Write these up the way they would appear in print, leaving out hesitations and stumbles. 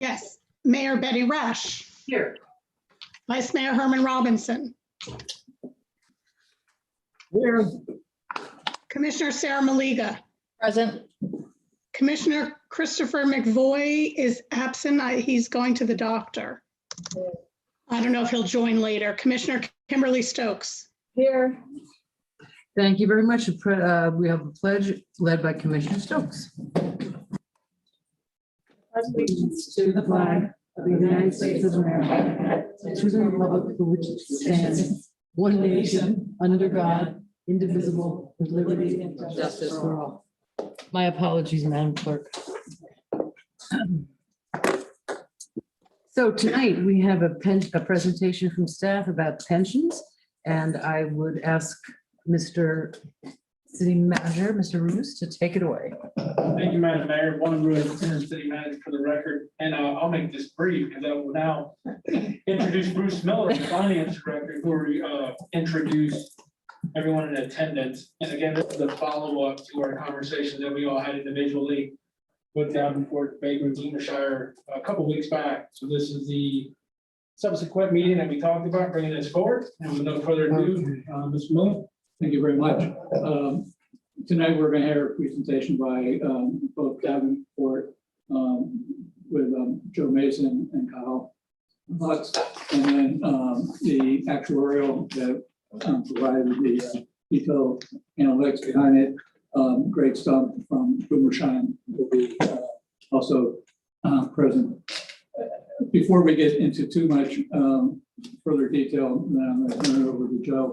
Yes. Mayor Betty Rash, Here. Vice Mayor Herman Robinson, Here. Commissioner Sarah Maliga, Present. Commissioner Christopher McVoy is absent. He's going to the doctor. I don't know if he'll join later. Commissioner Kimberly Stokes. Here. Thank you very much. We have a pledge led by Commissioner Stokes. Allegiance to the flag of the United States of America, to the republic for which it stands, one nation, under God, indivisible, with liberty and justice for all. My apologies, Madam Clerk. So tonight we have a presentation from staff about pensions, and I would ask Mr. City Manager, Mr. Roos, to take it away. Thank you, Madam Mayor. Juan Ruiz, Interim City Manager for the record, and I'll make this brief because I will now introduce Bruce Miller, the Finance Director, who will introduce everyone in attendance. And again, this is a follow-up to our conversation that we all had individually with Davenport, Baker, and Deaconshire a couple weeks back. So this is the subsequent meeting that we talked about, bringing this forward. And with no further ado, Mr. Miller. Thank you very much. Tonight, we're going to hear a presentation by both Davenport with Joe Mason and Kyle Lutz, and then the actuarial that provided the detailed analytics behind it. Greg Stump from Boomershine will be also present. Before we get into too much further detail, then I'm going to turn it over to Joe.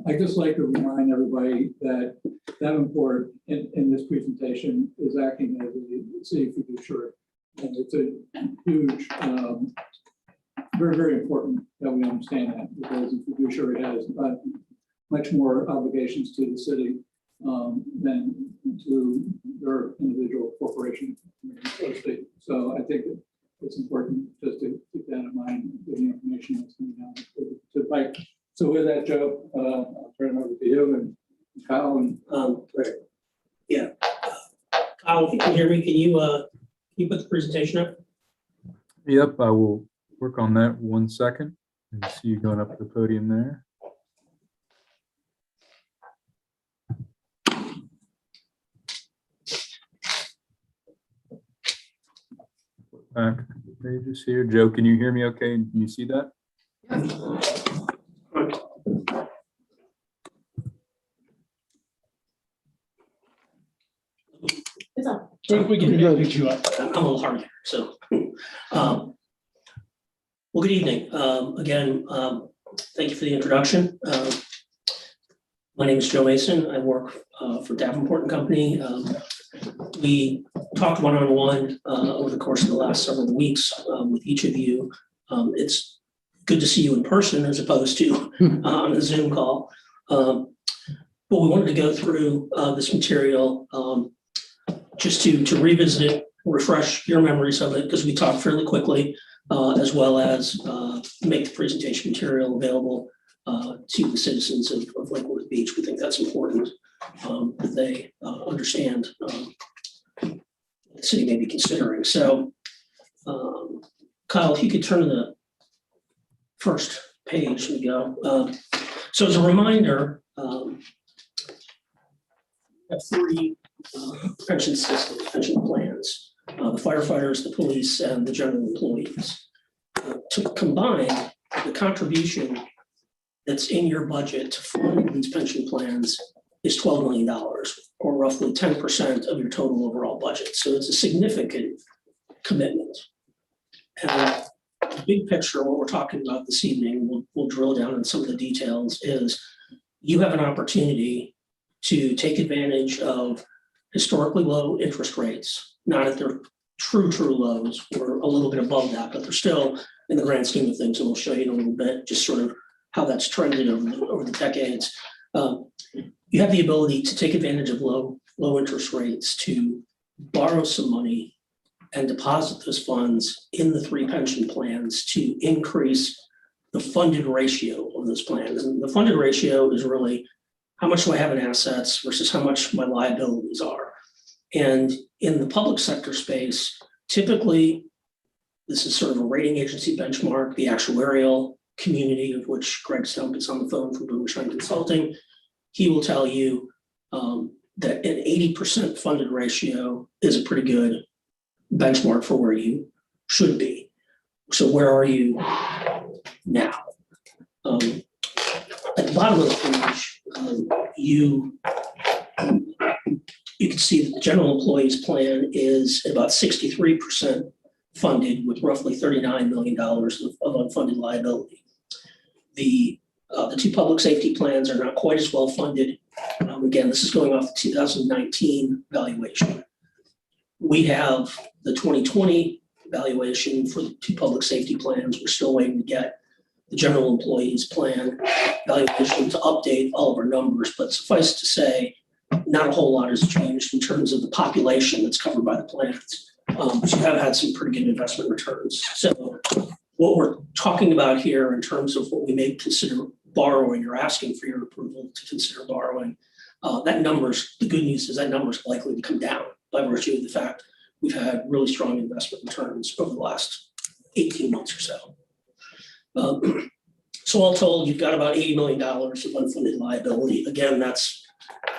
I'd just like to remind everybody that Davenport in this presentation is acting as a city fiduciary. And it's a huge, very, very important that we understand that, because the fiduciary has much more obligations to the city than to their individual corporation, so to speak. So I think it's important just to keep that in mind, the information that's coming down to Mike. So with that, Joe, I'll turn it over to you and Kyle and Greg. Yeah. Kyle, if you can hear me, can you put the presentation up? Yep, I will work on that 1 second. And see you going up the podium there. Back pages here. Joe, can you hear me okay? Can you see that? If we can get you up. I'm a little hard here, so. Well, good evening. Again, thank you for the introduction. My name is Joe Mason. I work for Davenport and Company. We talked one-on-one over the course of the last several weeks with each of you. It's good to see you in person as opposed to on a Zoom call. But we wanted to go through this material just to revisit it, refresh your memories of it, because we talked fairly quickly, as well as make the presentation material available to the citizens of Lake Worth Beach. We think that's important that they understand what the city may be considering. So, Kyle, if you could turn to the first page, we go. So as a reminder, we have three pension systems, pension plans, the firefighters, the police, and the general employees. To combine, the contribution that's in your budget to fund these pension plans is $12 million, or roughly 10% of your total overall budget. So it's a significant commitment. And the big picture, what we're talking about this evening, we'll drill down in some of the details, is you have an opportunity to take advantage of historically low interest rates, not at their true lows. We're a little bit above that, but they're still in the grand scheme of things, and we'll show you in a little bit just sort of how that's trended over the decades. You have the ability to take advantage of low interest rates to borrow some money and deposit those funds in the three pension plans to increase the funded ratio of those plans. And the funded ratio is really how much do I have in assets versus how much my liabilities are. And in the public sector space, typically This is sort of a rating agency benchmark, the actuarial community of which Greg Stump is on the phone from Boomershine Consulting. He will tell you that an 80% funded ratio is a pretty good benchmark for where you should be. So where are you now? At the bottom of the page, you can see that the general employees plan is about 63% funded with roughly $39 million of unfunded liability. The two public safety plans are not quite as well funded. Again, this is going off the 2019 valuation. We have the 2020 valuation for the two public safety plans. We're still waiting to get the general employees plan valuation to update all of our numbers, but suffice to say, not a whole lot has changed in terms of the population that's covered by the plans. But you have had some pretty good investment returns. So what we're talking about here in terms of what we may consider borrowing or asking for your approval to consider borrowing, that number's, the good news is that number's likely to come down by virtue of the fact we've had really strong investment returns over the last 18 months or so. So all told, you've got about $80 million of unfunded liability. Again, that's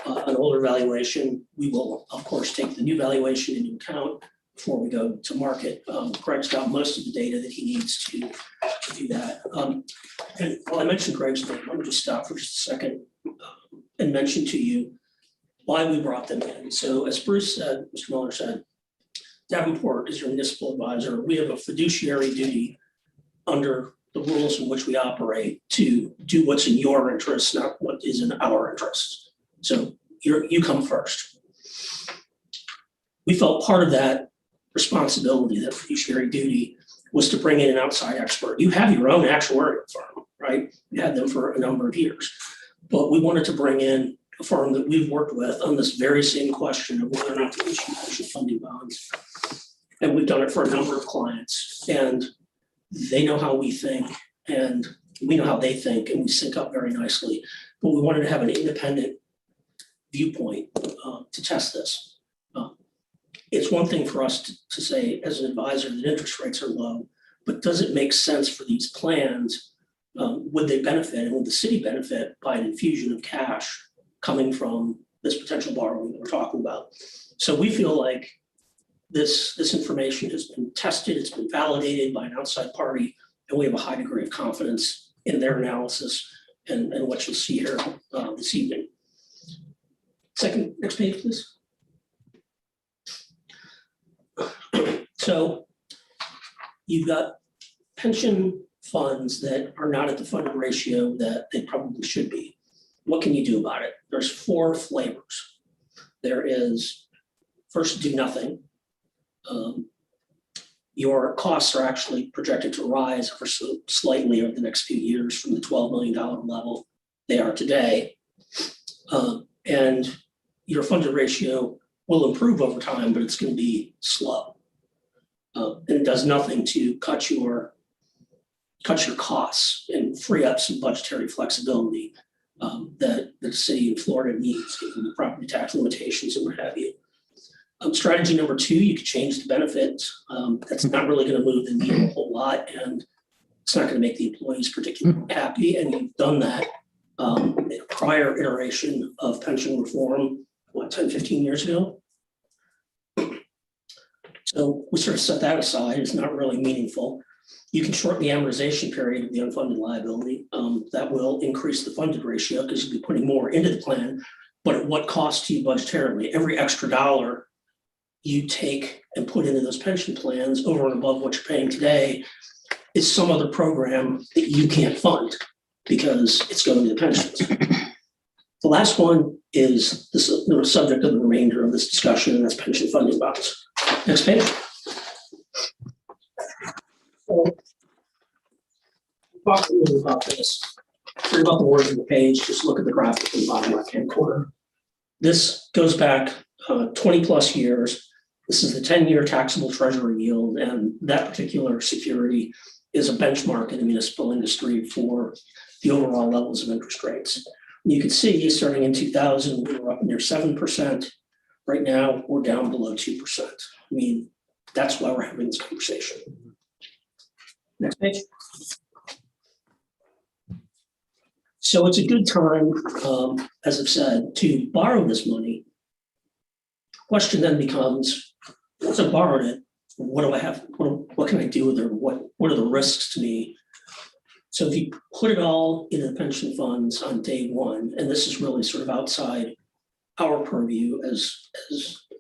an older valuation. We will, of course, take the new valuation into account before we go to market. Greg's got most of the data that he needs to do that. And while I mentioned Greg's name, let me just stop for just a second and mention to you why we brought them in. So as Bruce said, Mr. Miller said, Davenport is your municipal advisor. We have a fiduciary duty under the rules in which we operate to do what's in your interest, not what is in our interest. So you come first. We felt part of that responsibility, that fiduciary duty, was to bring in an outside expert. You have your own actuarial firm, right? You had them for a number of years, but we wanted to bring in a firm that we've worked with on this very same question of whether or not to issue pension funding bonds. And we've done it for a number of clients, and they know how we think and we know how they think, and we sync up very nicely. But we wanted to have an independent viewpoint to test this. It's one thing for us to say as an advisor that interest rates are low, but does it make sense for these plans? Would they benefit, and would the city benefit by an infusion of cash coming from this potential borrowing that we're talking about? So we feel like this information has been tested, it's been validated by an outside party, and we have a high degree of confidence in their analysis and what you'll see here this evening. Next page, please. So you've got pension funds that are not at the funded ratio that they probably should be. What can you do about it? There's 4 flavors. There is, first, do nothing. Your costs are actually projected to rise ever so slightly over the next few years from the $12 million level they are today. And your funded ratio will improve over time, but it's going to be slow. And it does nothing to cut your costs and free up some budgetary flexibility that the city of Florida needs, given the property tax limitations and what have you. Strategy number 2, you could change the benefits. That's not really going to move the needle a whole lot, and it's not going to make the employees particularly happy. And you've done that in a prior iteration of pension reform, 10, 15 years ago. So we sort of set that aside. It's not really meaningful. You can shorten the amortization period of the unfunded liability. That will increase the funded ratio because you'll be putting more into the plan, but at what cost to you budgetarily? Every extra dollar you take and put into those pension plans over and above what you're paying today is some other program that you can't fund because it's going to the pensions. The last one is the subject of the remainder of this discussion, and that's pension funding bonds. Next page. So, talk a little bit about this. Forget about the words on the page, just look at the graphic in the bottom left-hand corner. This goes back 20 plus years. This is the 10-year taxable treasury yield, and that particular security is a benchmark in the municipal industry for the overall levels of interest rates. You can see starting in 2000, we were up near 7%. Right now, we're down below 2%. I mean, that's why we're having this conversation. Next page. So it's a good time, as I've said, to borrow this money. Question then becomes, once I've borrowed it, what do I have? What can I do with it? What are the risks to me? So if you put it all into the pension funds on day one, and this is really sort of outside our purview as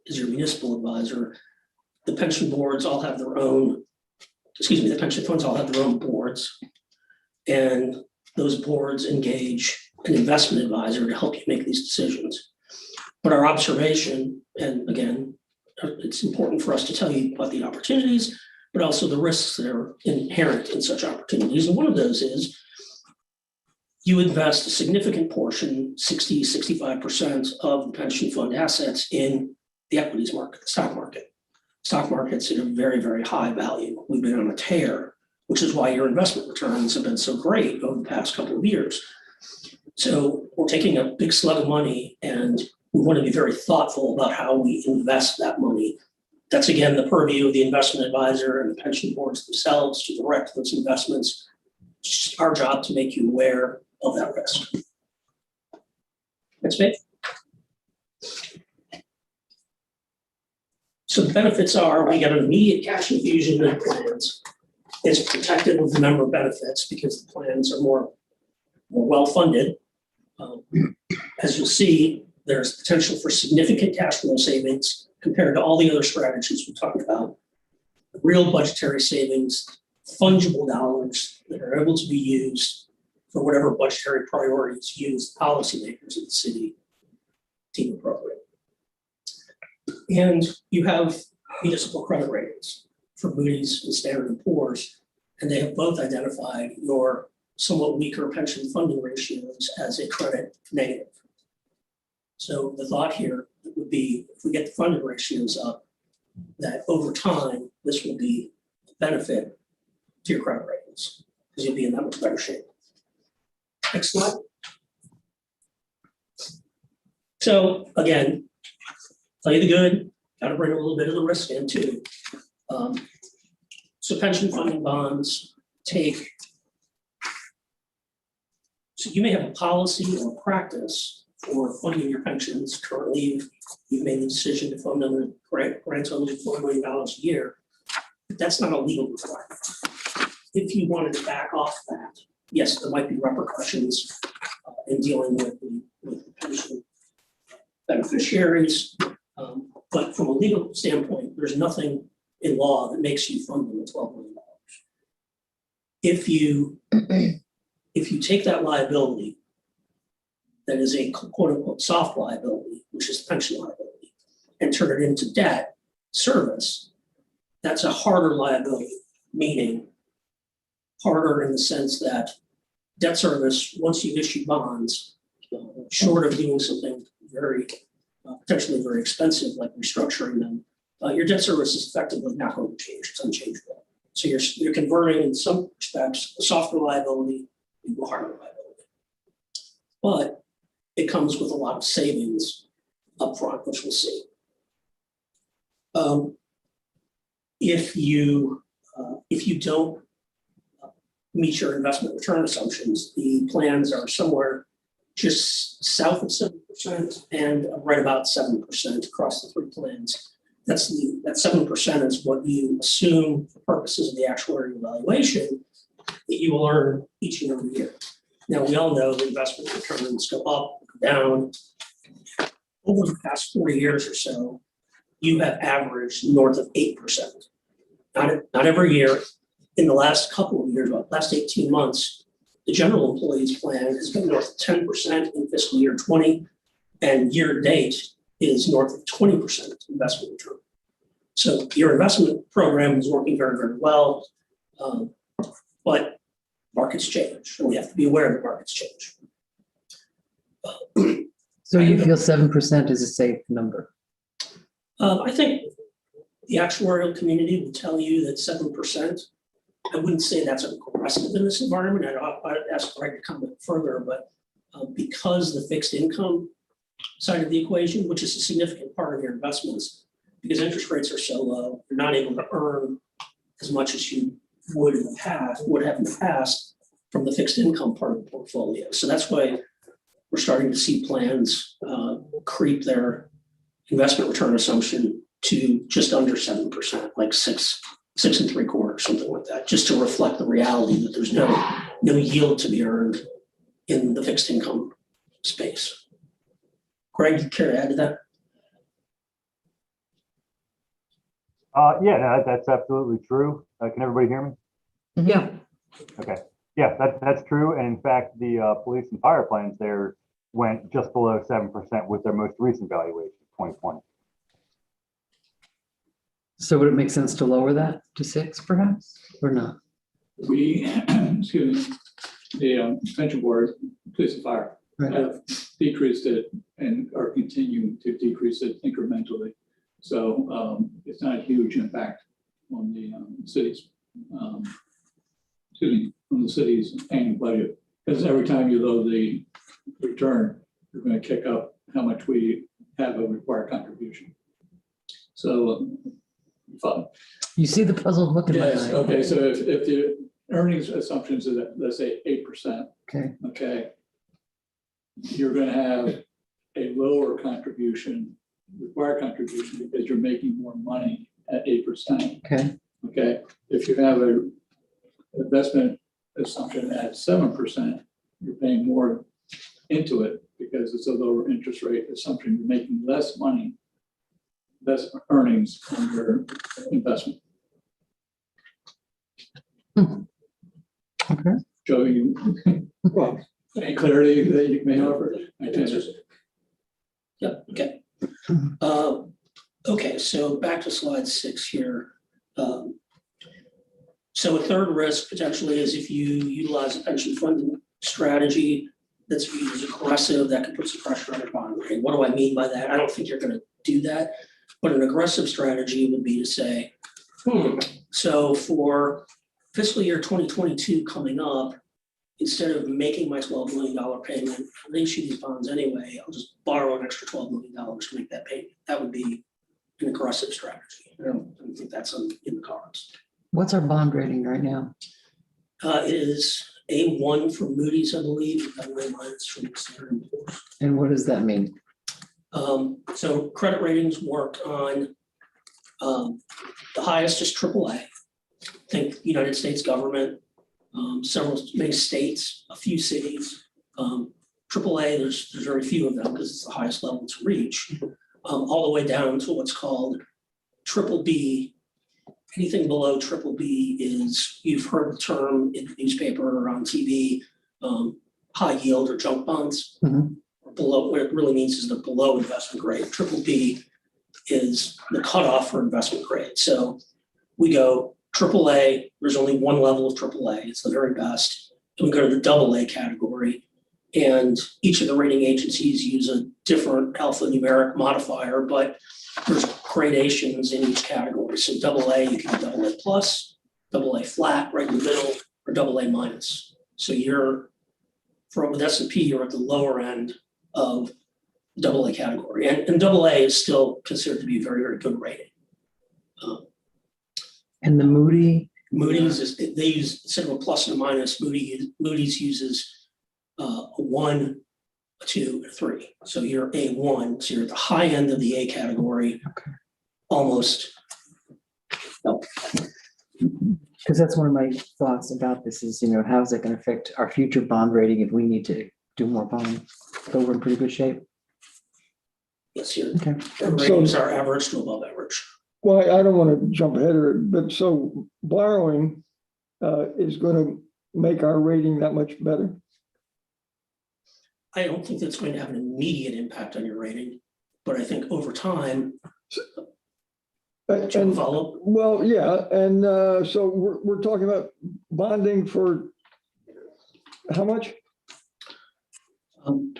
your municipal advisor, the pension boards all have their own, the pension funds all have their own boards. And those boards engage an investment advisor to help you make these decisions. But our observation, and again, it's important for us to tell you about the opportunities, but also the risks that are inherent in such opportunities. And one of those is you invest a significant portion, 60, 65% of the pension fund assets in the equities market, the stock market. Stock market's at a very, very high value. We've been on a tear, which is why your investment returns have been so great over the past couple of years. So we're taking a big slug of money and we want to be very thoughtful about how we invest that money. That's again, the purview of the investment advisor and the pension boards themselves to direct those investments. It's just our job to make you aware of that risk. Next page. So the benefits are we get an immediate cash infusion in plans. It's protected with the member benefits because the plans are more well-funded. As you'll see, there's potential for significant cash flow savings compared to all the other strategies we talked about. Real budgetary savings, fungible dollars that are able to be used for whatever budgetary priorities use policymakers in the city deem appropriate. And you have municipal credit ratings for Moody's and Standard & Poor's, and they have both identified your somewhat weaker pension funding ratios as a credit negative. So the thought here would be if we get the funding ratios up, that over time, this will be a benefit to your credit ratings because you'll be in that much better shape. Next slide. So again, tell you the good, got to bring a little bit of the risk in too. So pension funding bonds take, so you may have a policy or practice for funding your pensions. Currently, you've made the decision to fund them grants only $4 million a year. But that's not a legal requirement. If you wanted to back off that, yes, there might be repercussions in dealing with the pension beneficiaries. But from a legal standpoint, there's nothing in law that makes you fund them at $12 million. If you take that liability, that is a quote unquote soft liability, which is pension liability, and turn it into debt service, that's a harder liability, meaning harder in the sense that debt service, once you've issued bonds, short of doing something very potentially very expensive, like restructuring them, your debt service is effectively not going to change. It's unchangeable. So you're converting, in some respects, a softer liability into a harder liability. But it comes with a lot of savings upfront, which we'll see. If you don't meet your investment return assumptions, the plans are somewhere just south of 7% and right about 7% across the three plans. That 7% is what you assume for purposes of the actuarial evaluation that you will earn each and every year. Now, we all know the investment returns go up, go down. Over the past 40 years or so, you have averaged north of 8%. Not every year. In the last couple of years, about last 18 months, the general employees plan has been north of 10% in fiscal year 20, and year to date is north of 20% investment return. So your investment program is working very, very well, but markets change, and we have to be aware that markets change. So you feel 7% is a safe number? I think the actuarial community will tell you that 7%, I wouldn't say that's aggressive in this environment. I'd ask Greg to comment further, but because the fixed income side of the equation, which is a significant part of your investments, because interest rates are so low, you're not able to earn as much as you would have in the past from the fixed income part of the portfolio. So that's why we're starting to see plans creep their investment return assumption to just under 7%, like 6.75, something like that, just to reflect the reality that there's no yield to be earned in the fixed income space. Greg, you care to add to that? Yeah, no, that's absolutely true. Can everybody hear me? Yeah. Okay. Yeah, that's true. And in fact, the police and fire plans there went just below 7% with their most recent valuation, 2020. So would it make sense to lower that to 6 perhaps, or not? We, excuse me, the pension board, police and fire, Right. have decreased it and are continuing to decrease it incrementally. So it's not a huge impact on the city's, on the city's annual budget. Because every time you load the return, you're going to kick up how much we have a required contribution. So, fun. You see the puzzled look in my Yes, eye. okay, so if the earnings assumptions is at, let's say, 8%, Okay, okay, you're gonna have a lower contribution, required contribution, because you're making more money at 8%, okay, okay? If you have a investment assumption at 7%, you're paying more into it because it's a lower interest rate assumption, you're making less money, less earnings on your investment. okay. Joe, you, well, any clarity that you may offer? Yep, okay. Okay, so back to slide 6 here. So a third risk potentially is if you utilize a pension funding strategy that's viewed as aggressive, that can put some pressure on your bond rating. What do I mean by that? I don't think you're going to do that, but an aggressive strategy would be to say, so for fiscal year 2022 coming up, instead of making my $12 million payment, they issue these bonds anyway, I'll just borrow an extra $12 million to make that payment. That would be an aggressive strategy. I don't think that's in the cards. What's our bond rating right now? It is A1 from Moody's, I believe, and AA minus from Standard & Poor's. And what does that mean? So credit ratings work on the highest is AAA. Think United States government, many states, a few cities. AAA, there's very few of them because it's the highest level to reach, all the way down to what's called BBB. Anything below BBB is, you've heard the term in the newspaper or on TV, high yield or junk bonds. Mhm. Or below, what it really means is the below investment grade. BBB is the cutoff for investment grade. So we go AAA, there's only one level of AAA, it's the very best. And we go to the AA category. And each of the rating agencies use a different alphanumeric modifier, but there's gradations in each category. So AA, you can be AA plus, AA flat, right in the middle, or AA minus. So you're, with S&P, you're at the lower end of AA category. And AA is still considered to be a very, very good rating. And the Moody's is, they use, instead of a plus and a minus, Moody's uses a 1, a 2, and a 3. So you're A1, so you're at the high end of the A category, Okay. almost. No, because that's one of my thoughts about this is, how is it going to affect our future bond rating if we need to do more bond? So we're in pretty good shape. yes, your Okay. ratings are average to above average. Well, I don't want to jump ahead of it, but so borrowing is going to make our rating that much better. I don't think that's going to have an immediate impact on your rating, but I think over time, to And, follow, well, yeah, and so we're talking about bonding for how much?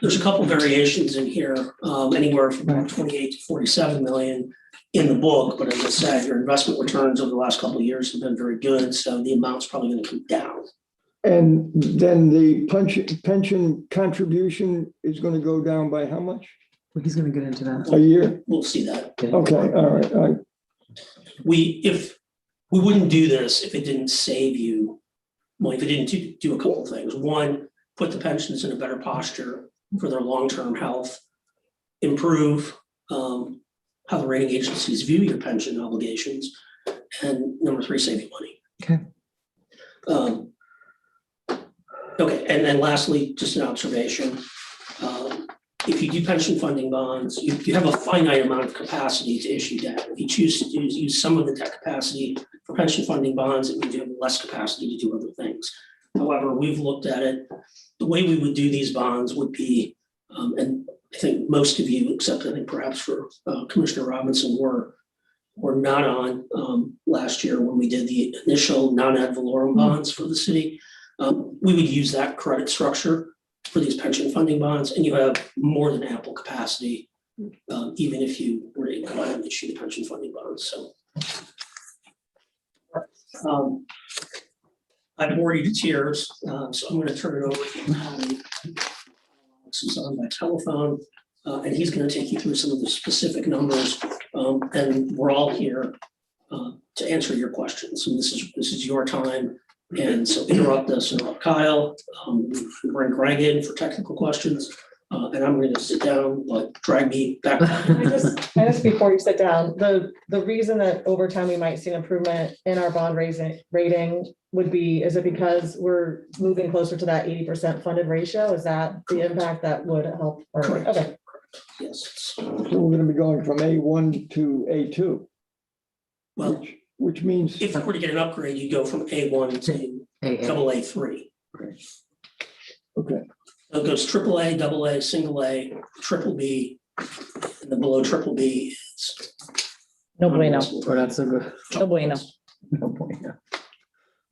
there's a couple variations in here, anywhere from 28 to 47 million in the book, but as I said, your investment returns over the last couple of years have been very good, so the amount's probably going to come down. And then the pension contribution is going to go down by how much? He's going to get into that. A year? We'll see that. Okay, all right. If we wouldn't do this if it didn't save you, well, if it didn't do a couple of things. One, put the pensions in a better posture for their long-term health, improve how the rating agencies view your pension obligations, and number three, save you money. Okay. Okay, and then lastly, just an observation. If you do pension funding bonds, you have a finite amount of capacity to issue debt. If you choose to use some of the debt capacity for pension funding bonds, it means you have less capacity to do other things. However, we've looked at it. The way we would do these bonds would be, and I think most of you, except I think perhaps for Commissioner Robinson, were not on last year when we did the initial non-ad valorem bonds for the city. We would use that credit structure for these pension funding bonds, and you have more than ample capacity, even if you were to go ahead and issue the pension funding bonds. So I've bored you to tears, so I'm going to turn it over to Holly. This is on my telephone, and he's going to take you through some of the specific numbers, and we're all here to answer your questions. And this is your time. And so interrupt us, interrupt Kyle, bring Greg in for technical questions, and I'm going to sit down, but drag me back. I just before you sit down, the reason that over time we might see an improvement in our bond rating would be, is it because we're moving closer to that 80% funded ratio? Is that the impact that would help? Correct. Okay. Yes. So we're gonna be going from A1 to A2, Well, which means, if you were to get an upgrade, you go from A1 to AA3. okay, So it goes AAA, AA, single A, triple B, and then below triple B is. No bueno. Oh, that's so good. No bueno. No point, yeah.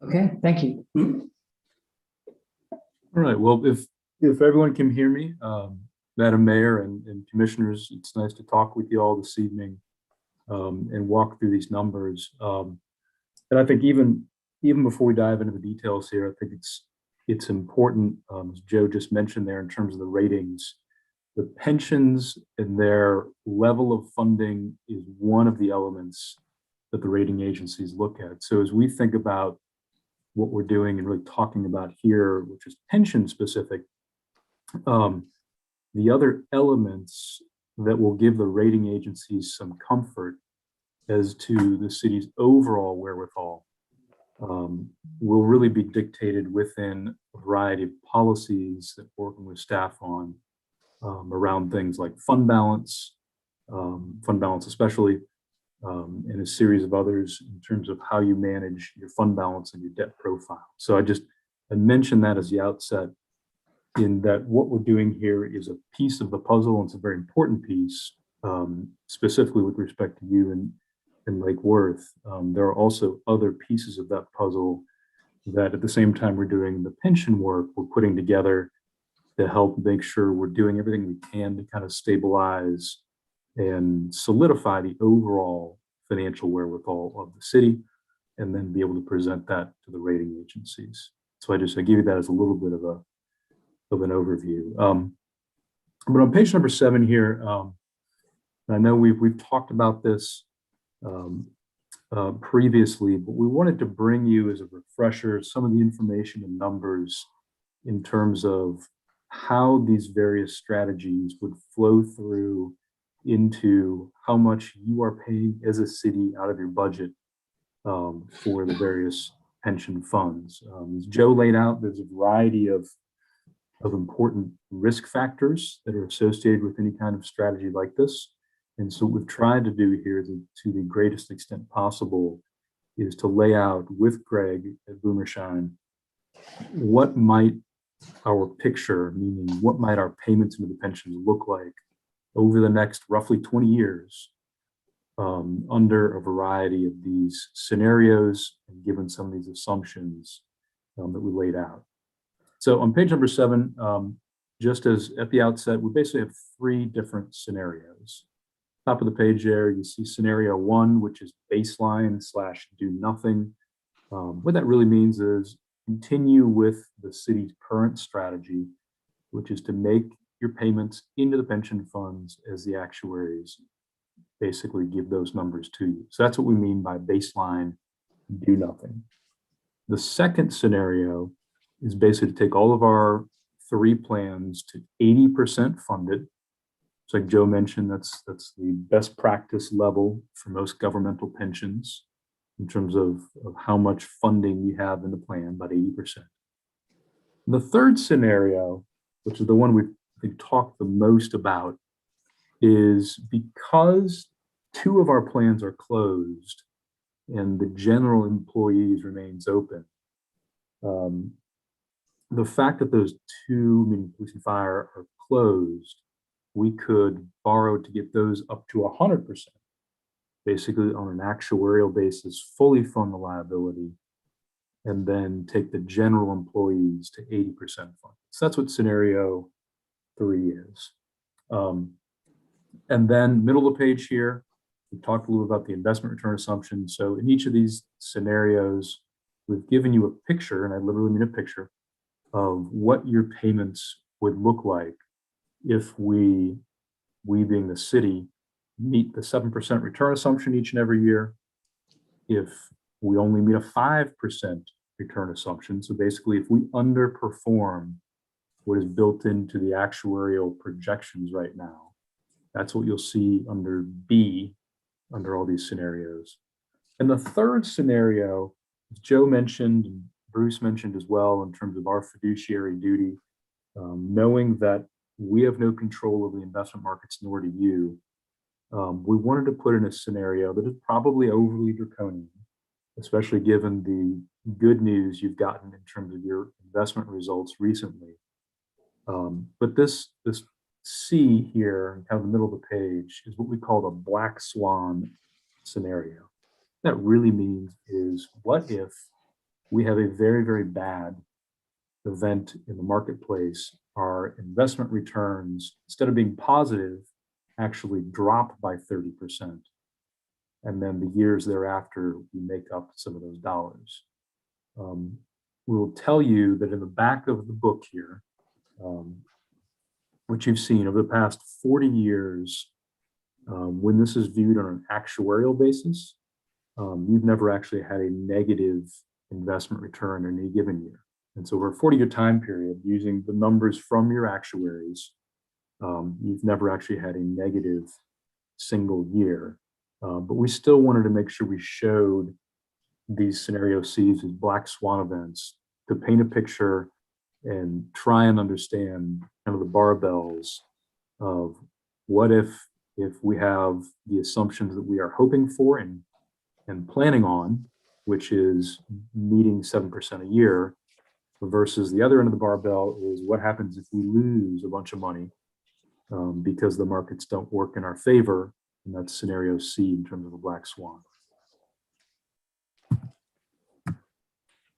Okay, thank you. All right, well, if everyone can hear me, Madam Mayor and Commissioners, it's nice to talk with you all this evening and walk through these numbers. And I think even before we dive into the details here, I think it's important, as Joe just mentioned there, in terms of the ratings, the pensions and their level of funding is one of the elements that the rating agencies look at. So as we think about what we're doing and really talking about here, which is pension specific, the other elements that will give the rating agencies some comfort as to the city's overall wherewithal will really be dictated within a variety of policies that we're working with staff on around things like fund balance especially, and a series of others in terms of how you manage your fund balance and your debt profile. So I mentioned that as the outset, in that what we're doing here is a piece of the puzzle, and it's a very important piece, specifically with respect to you and Lake Worth. There are also other pieces of that puzzle that at the same time we're doing the pension work, we're putting together to help make sure we're doing everything we can to kind of stabilize and solidify the overall financial wherewithal of the city, and then be able to present that to the rating agencies. So I give you that as a little bit of an overview. But on page number 7 here, I know we've talked about this previously, but we wanted to bring you as a refresher some of the information and numbers in terms of how these various strategies would flow through into how much you are paying as a city out of your budget for the various pension funds. As Joe laid out, there's a variety of important risk factors that are associated with any kind of strategy like this. And so what we've tried to do here to the greatest extent possible is to lay out with Greg at Boomershine, what might our picture, meaning what might our payments into the pensions look like over the next roughly 20 years under a variety of these scenarios and given some of these assumptions that we laid out. So on page number 7, just as at the outset, we basically have 3 different scenarios. Top of the page there, you see scenario 1, which is baseline / do nothing. What that really means is continue with the city's current strategy, which is to make your payments into the pension funds as the actuaries basically give those numbers to you. So that's what we mean by baseline do nothing. The second scenario is basically to take all of our 3 plans to 80% funded. So like Joe mentioned, that's the best practice level for most governmental pensions in terms of how much funding you have in the plan, about 80%. The third scenario, which is the one we've talked the most about, is because 2 of our plans are closed and the general employees remains open. The fact that those 2, meaning police and fire, are closed, we could borrow to get those up to 100%, basically on an actuarial basis, fully fund the liability, and then take the general employees to 80% funded. So that's what scenario 3 is. And then middle of the page here, we talked a little about the investment return assumption. So in each of these scenarios, we've given you a picture, and I literally mean a picture, of what your payments would look like if we being the city, meet the 7% return assumption each and every year. If we only meet a 5% return assumption, so basically if we underperform what is built into the actuarial projections right now, that's what you'll see under B, under all these scenarios. And the third scenario, as Joe mentioned, and Bruce mentioned as well, in terms of our fiduciary duty, knowing that we have no control over the investment markets, nor do you, we wanted to put in a scenario that is probably overly draconian, especially given the good news you've gotten in terms of your investment results recently. But this C here, kind of the middle of the page, is what we call the black swan scenario. What that really means is, what if we have a very, very bad event in the marketplace? Our investment returns, instead of being positive, actually drop by 30%. And then the years thereafter, we make up some of those dollars. We will tell you that in the back of the book here, which you've seen over the past 40 years, when this is viewed on an actuarial basis, you've never actually had a negative investment return in any given year. And so over a 40-year time period, using the numbers from your actuaries, you've never actually had a negative single year. But we still wanted to make sure we showed these scenario Cs as black swan events to paint a picture and try and understand kind of the barbells of what if we have the assumptions that we are hoping for and planning on, which is meeting 7% a year, versus the other end of the barbell is what happens if we lose a bunch of money because the markets don't work in our favor, and that's scenario C in terms of a black swan.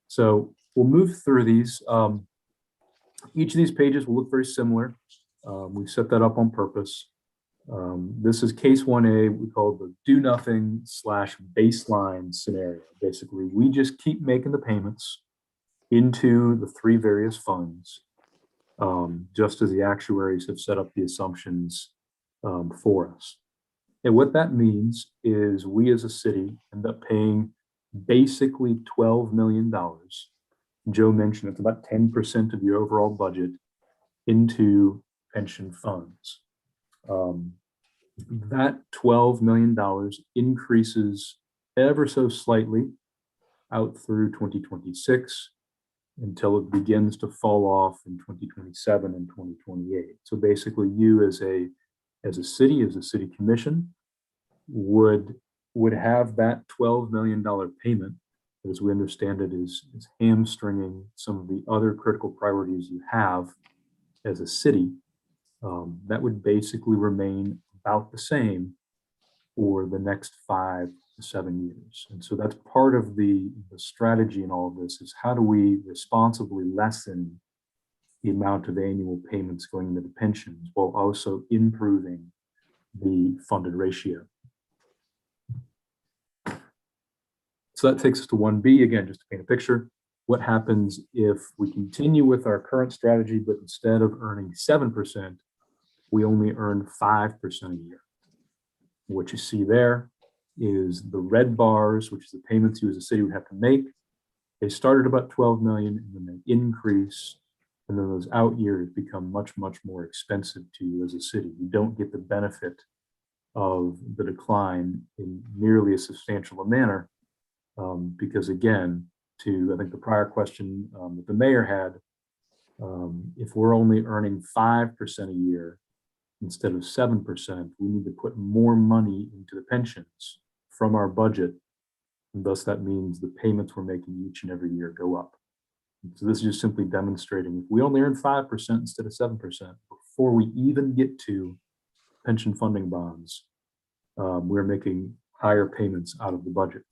So we'll move through these. Each of these pages will look very similar. We've set that up on purpose. This is case 1A, we call the do nothing / baseline scenario. Basically, we just keep making the payments into the 3 various funds, just as the actuaries have set up the assumptions for us. And what that means is we as a city end up paying basically $12 million. Joe mentioned it's about 10% of your overall budget into pension funds. That $12 million increases ever so slightly out through 2026 until it begins to fall off in 2027 and 2028. So basically, you as a city commission would have that $12 million payment, as we understand it, is hamstringing some of the other critical priorities you have as a city. That would basically remain about the same for the next 5 to 7 years. And so that's part of the strategy in all of this, is how do we responsibly lessen the amount of annual payments going into the pensions while also improving the funded ratio. So that takes us to 1B, again, just to paint a picture. What happens if we continue with our current strategy, but instead of earning 7%, we only earn 5% a year? What you see there is the red bars, which is the payments you as a city would have to make. They started about 12 million and then they increase. And then those out years become much, much more expensive to you as a city. You don't get the benefit of the decline in nearly as substantial a manner. Because again, to I think the prior question that the mayor had, if we're only earning 5% a year instead of 7%, we need to put more money into the pensions from our budget. And thus that means the payments we're making each and every year go up. So this is just simply demonstrating if we only earn 5% instead of 7% before we even get to pension funding bonds, we're making higher payments out of the budget.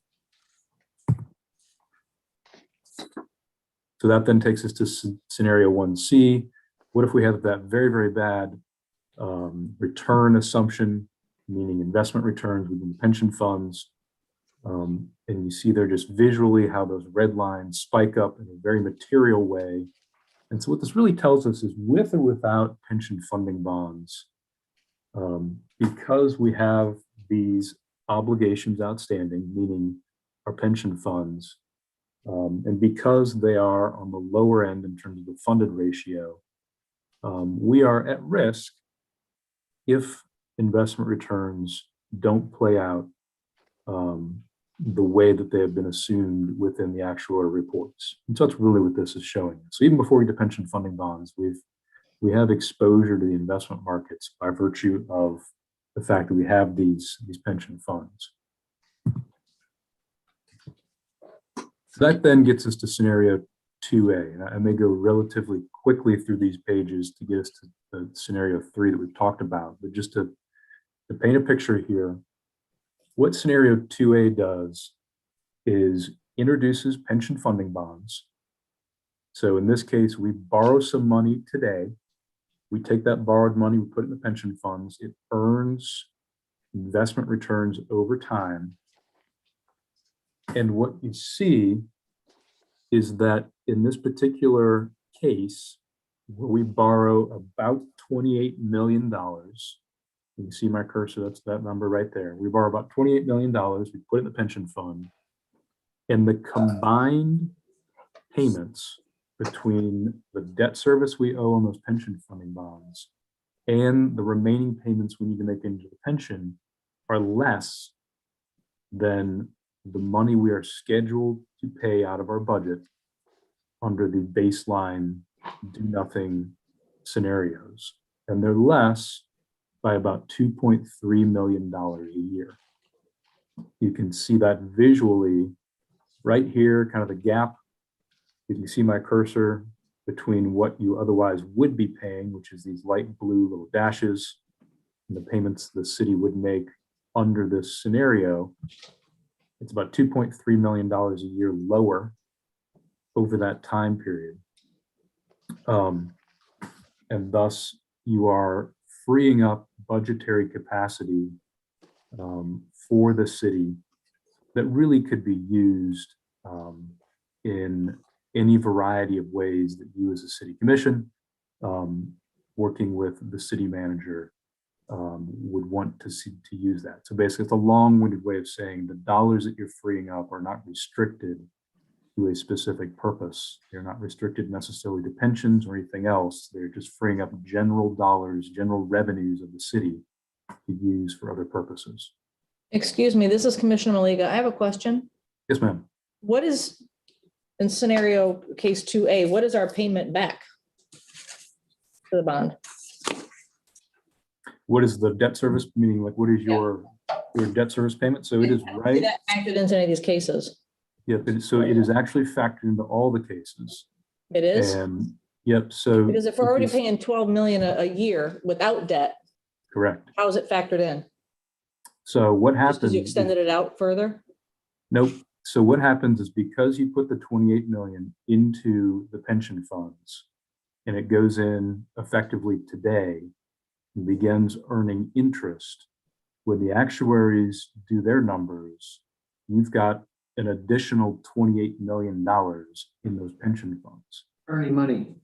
So that then takes us to scenario 1C. What if we have that very, very bad return assumption, meaning investment returns within the pension funds? And you see there just visually how those red lines spike up in a very material way. And so what this really tells us is with or without pension funding bonds, because we have these obligations outstanding, meaning our pension funds, and because they are on the lower end in terms of the funded ratio, we are at risk if investment returns don't play out the way that they have been assumed within the actuarial reports. And so that's really what this is showing. So even before we get pension funding bonds, we have exposure to the investment markets by virtue of the fact that we have these pension funds. So that then gets us to scenario 2A. And I may go relatively quickly through these pages to get us to the scenario 3 that we've talked about, but just to paint a picture here, what scenario 2A does is introduces pension funding bonds. So in this case, we borrow some money today. We take that borrowed money, we put it in the pension funds. It earns investment returns over time. And what you see is that in this particular case, where we borrow about $28 million, you can see my cursor, that's that number right there. We borrow about $28 million, we put it in the pension fund, and the combined payments between the debt service we owe on those pension funding bonds and the remaining payments we need to make into the pension are less than the money we are scheduled to pay out of our budget under the baseline do nothing scenarios. And they're less by about $2.3 million a year. You can see that visually right here, kind of the gap. You can see my cursor between what you otherwise would be paying, which is these light blue little dashes, and the payments the city would make under this scenario. It's about $2.3 million a year lower over that time period. And thus you are freeing up budgetary capacity for the city that really could be used in any variety of ways that you as a city commission, working with the city manager, would want to see to use that. So basically it's a long-winded way of saying the dollars that you're freeing up are not restricted to a specific purpose. They're not restricted necessarily to pensions or anything else. They're just freeing up general dollars, general revenues of the city to use for other purposes. Excuse me, this is Commissioner Maliga. I have a question. Yes, ma'am. What is, in scenario case 2A, what is our payment back to the bond? What is the debt service, meaning like what is your debt service payment? So it is right. That factored into any of these cases? Yep. So it is actually factored into all the cases. It is? And yep. So Because if we're already paying 12 million a year without debt, correct. how is it factored in? So what Just happens? because you extended it out further? Nope. So what happens is because you put the 28 million into the pension funds and it goes in effectively today and begins earning interest, when the actuaries do their numbers, you've got an additional $28 million in those pension funds. Earning money.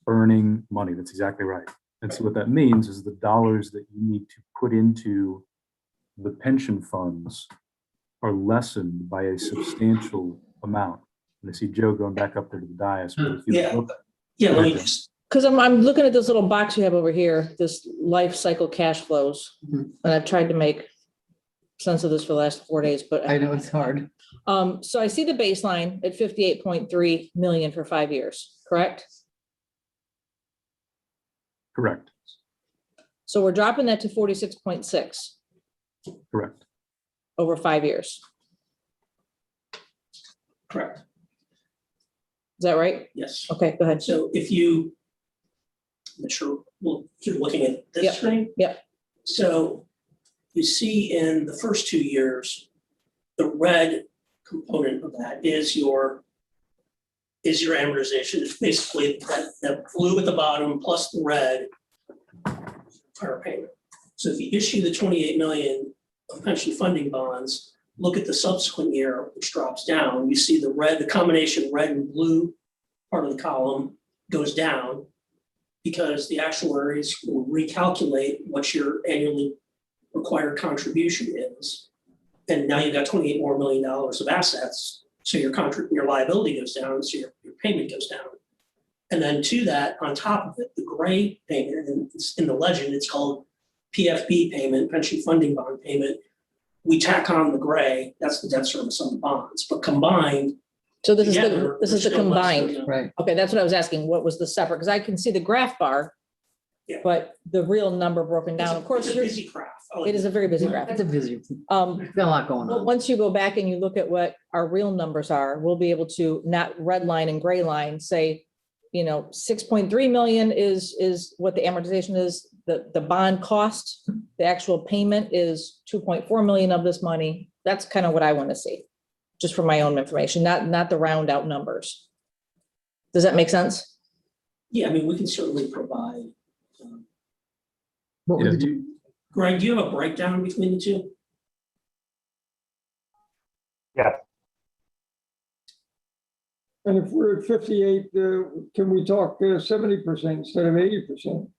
Earning money, that's exactly right. And so what that means is the dollars that you need to put into the pension funds are lessened by a substantial amount. And I see Joe going back up there to the dais. but if you Yeah. look- Yeah, let me Okay. just, Because I'm looking at this little box you have over here, this life cycle cash flows. Mhm. And I've tried to make sense of this for the last 4 days, but. I know it's hard. So I see the baseline at 58.3 million for 5 years, correct? Correct, So we're dropping that to 46.6 correct. over 5 years. correct, Is that right? yes. Okay, go ahead. So if you, I'm not sure, well, you're looking at Yep, this screen? yep. So you see in the first 2 years, the red component of that is your amortization. It's basically that blue at the bottom plus the red fire payment. So if you issue the 28 million of pension funding bonds, look at the subsequent year, which drops down, you see the red, the combination red and blue part of the column goes down because the actuaries will recalculate what your annually required contribution is. And now you've got $28 million more of assets, so your liability goes down, so your payment goes down. And then to that, on top of it, the gray payment, and it's in the legend, it's called PFB payment, pension funding bond payment. We tack on the gray, that's the debt service on the bonds, but combined. So this is together, this is the they're still less combined. than Right. Okay, that's what I was asking. What was the separate? Because I can see the graph bar. Yeah. But the real number broken down, of course, It's a yours- busy graph. I like it is a very busy graph. It's a busy, Um, there's a lot going Well, on. once you go back and you look at what our real numbers are, we'll be able to not red line and gray line, say, 6.3 million is what the amortization is, the bond cost, the actual payment is 2.4 million of this money. That's kind of what I want to see, just for my own information, not the round out numbers. Does that make sense? Yeah, I mean, we can certainly provide. What Yeah, would the- you- Greg, do you have a breakdown between the two? Yes, And if we're at 58, can we talk 70% instead of 80%?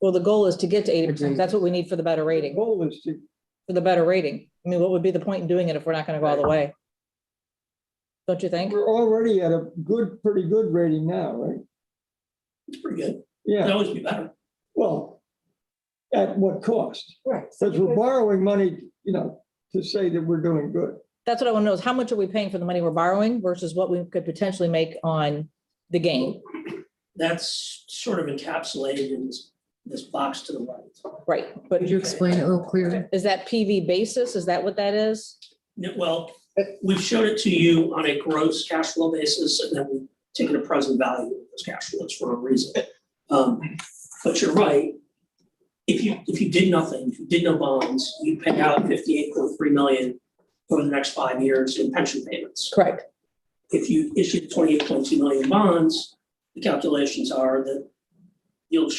Well, the goal is to get to 80%. That's what we need for the better The rating, goal is to, for the better rating. I mean, what would be the point in doing it if we're not going to go all the way? Don't you think? we're already at a pretty good rating now, right? It's pretty good. Could Yeah, always be better. well, at what cost? Right. Because we're borrowing money, to say that we're doing good. That's what I want to know is how much are we paying for the money we're borrowing versus what we could potentially make on the gain? That's sort of encapsulated in this box to the right. Right, but Could you explain it a little clearer? is that PV basis? Is that what that is? Well, we've showed it to you on a gross cash flow basis, and then we've taken a present value of those cash flows for a reason. But you're right. If you did nothing, if you did no bonds, you'd pay out 58.3 million over the next 5 years in pension payments. Correct. If you issued 28.2 million bonds, the calculations are that you'll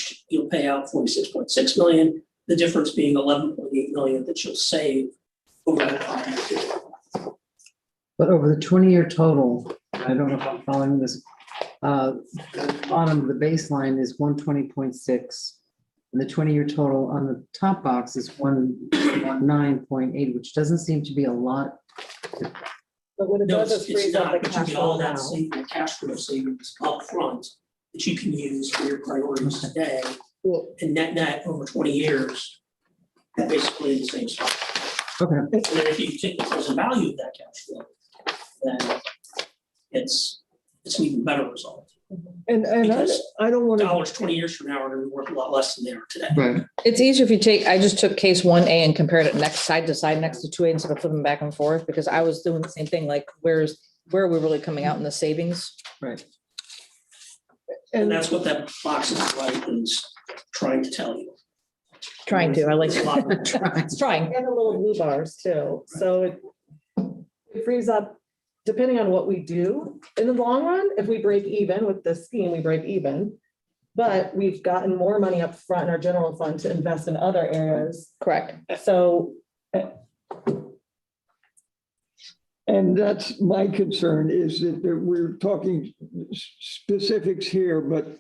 pay out 46.6 million, the difference being 11.8 million that you'll save over that 5 year period. But over the 20-year total, I don't know if I'm following this. The bottom of the baseline is 120.6. And the 20-year total on the top box is 119.8, which doesn't seem to be a lot. But what it No, does it's is freeze up not, the but you cash get all flow now. that cash flow savings up front that you can use for your priorities today. And net over 20 years, basically the same stuff. Okay. And then if you take the present value of that cash flow, then it's an even better result. And Because I don't want to, Dollars 20 years from now are gonna be worth a lot less than they are today. Right. It's easier if you I just took case 1A and compared it next side to side next to 2A instead of flipping back and forth, because I was doing the same thing, like where are we really coming out in the savings? Right. And and that's what that box is right is trying to tell you. Trying to, I like It's a lot of- it's trying. And the little blue bars too. So it frees up, depending on what we do in the long run, if we break even with this scheme, we break even. But we've gotten more money up front in our general fund to invest in other areas. Correct. So And that's my concern is that we're talking specifics here, but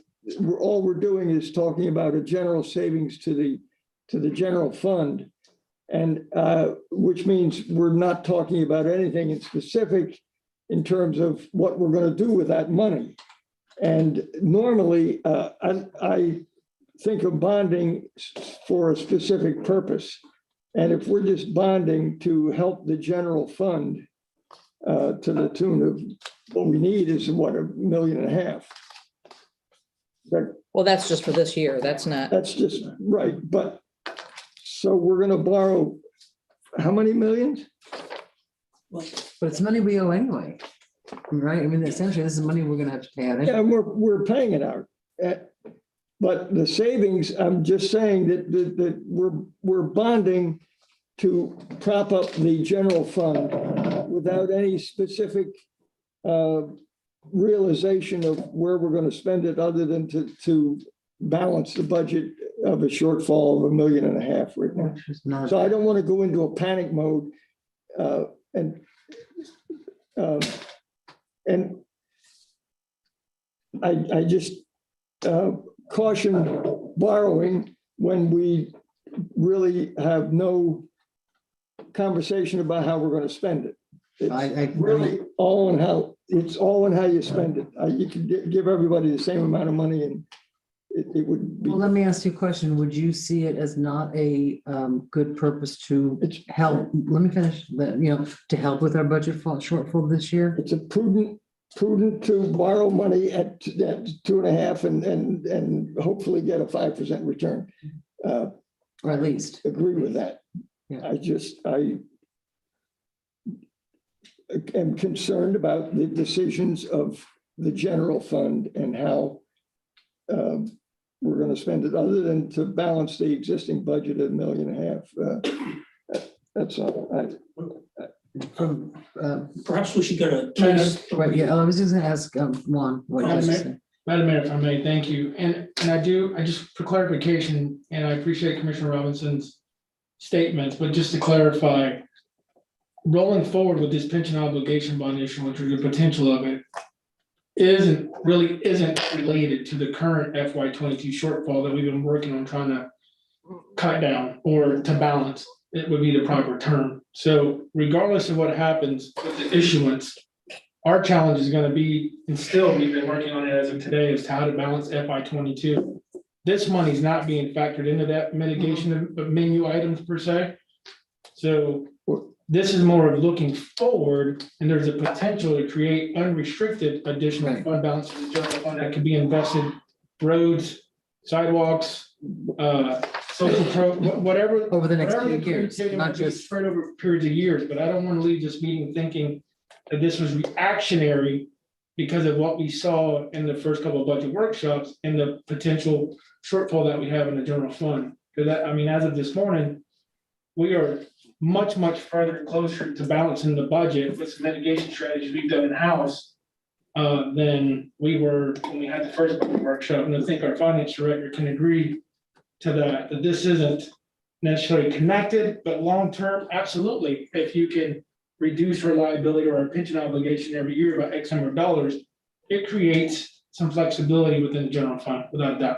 all we're doing is talking about a general savings to the general fund. And which means we're not talking about anything in specific in terms of what we're going to do with that money. And normally, I think of bonding for a specific purpose. And if we're just bonding to help the general fund to the tune of what we need is what, $1.5 million. Well, that's just for this year. That's not, That's just right. But so we're going to borrow how many millions? But it's money we owe anyway, right? I mean, essentially, this is money we're gonna have to pay out. Yeah, anyway. we're paying it out. But the savings, I'm just saying that we're bonding to prop up the general fund without any specific realization of where we're going to spend it other than to balance the budget of a shortfall of $1.5 million right now. Which is not- So I don't want to go into a panic mode and I just caution borrowing when we really have no conversation about how we're going to spend it. It's really all in how, it's all in how you spend it. You can give everybody the same amount of money and it would be. Well, let me ask you a question. Would you see it as not a good purpose to It's help? Let me finish, to help with our budget shortfall this year? It's a prudent to borrow money at 2.5 and hopefully get a 5% return. Or at least. Agree with that. Yeah. I am concerned about the decisions of the general fund and how we're going to spend it, other than to balance the existing budget of $1.5 million. That's all. From, Perhaps we should get a case. right, yeah, I was just gonna ask Juan. what he has to say. Madam Mayor, if I may, thank you. And I just for clarification, and I appreciate Commissioner Robinson's statements, but just to clarify, rolling forward with this pension obligation bond issue, which is the potential of it, isn't related to the current FY 22 shortfall that we've been working on trying to cut down or to balance. It would be the proper term. So regardless of what happens with the issuance, our challenge is going to be, and still we've been working on it as of today, is how to balance FY 22. This money is not being factored into that mitigation of menu items per se. So this is more of looking forward, and there's a potential to create unrestricted additional Right. fund balance for the general fund that could be invested, roads, sidewalks, social whatever. Over the next whatever few the years, creativity not might be just, spread over periods of years, but I don't want to leave this meeting thinking that this was reactionary because of what we saw in the first couple of budget workshops and the potential shortfall that we have in the general fund. Because that, I mean, as of this morning, we are much further closer to balancing the budget with some mitigation strategies we've done in-house than we were when we had the first budget workshop. And I think our finance director can agree to that this isn't necessarily connected, but long-term, absolutely. If you can reduce our liability or our pension obligation every year by X number of dollars, it creates some flexibility within the general fund, without a doubt.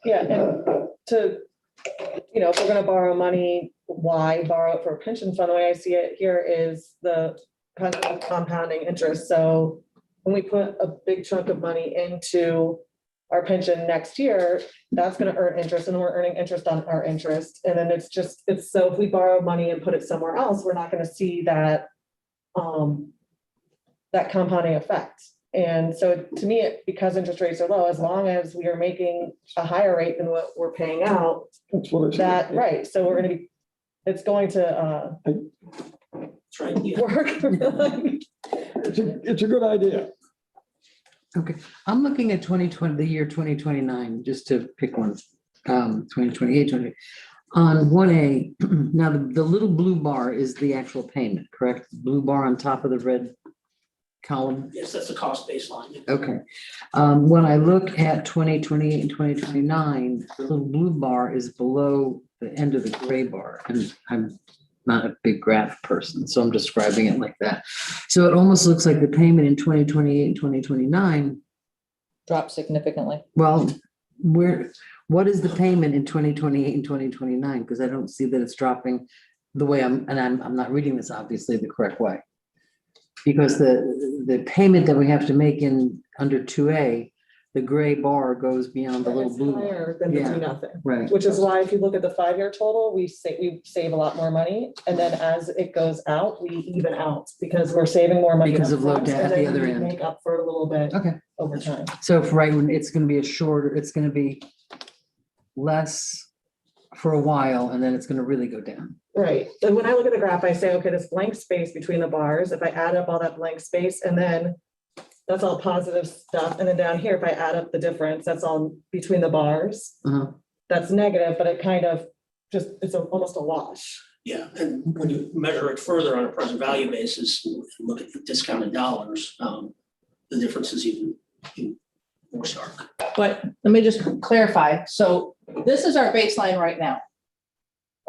Yeah, and if we're gonna borrow money, why borrow it for a pension fund? The way I see it here is the concept of compounding interest. So when we put a big chunk of money into our pension next year, that's gonna earn interest, and we're earning interest on our interest. And then it's so if we borrow money and put it somewhere else, we're not gonna see that that compounding effect. And so to me, because interest rates are low, as long as we are making a higher rate than what we're paying out, That's what I said. right, so it's going to That's right, yeah. work. It's a good idea. okay, I'm looking at 2020, the year 2029, just to pick one, 2028, 20. On 1A, now the little blue bar is the actual payment, correct? Blue bar on top of the red column. Yes, that's the cost baseline. Okay. When I look at 2028 and 2029, the little blue bar is below the end of the gray bar. And I'm not a big graph person, so I'm describing it like that. So it almost looks like the payment in 2028 and 2029, drop significantly. well, where What is the payment in 2028 and 2029? Because I don't see that it's dropping the way I'm not reading this obviously the correct way. Because the payment that we have to make in under 2A, the gray bar goes beyond the little It's blue. higher than the Yeah. do nothing. Right. Which is why if you look at the 5-year total, we save a lot more money. And then as it goes out, we even out because we're saving more money. Because of low upfront, debt and at the then other we end. Make up for it a little bit Okay. over time. So if right when it's going to be a shorter, it's going to be less for a while and then it's going to really go down. Right. And when I look at the graph, I say, okay, this blank space between the bars, if I add up all that blank space and then that's all positive stuff. And then down here, if I add up the difference, that's all between the bars. Uh-huh. That's negative, but it kind of just, it's almost a wash. Yeah, and when you measure it further on a present value basis, and look at the discounted dollars, the difference is even more stark. But let me just clarify. So this is our baseline right now,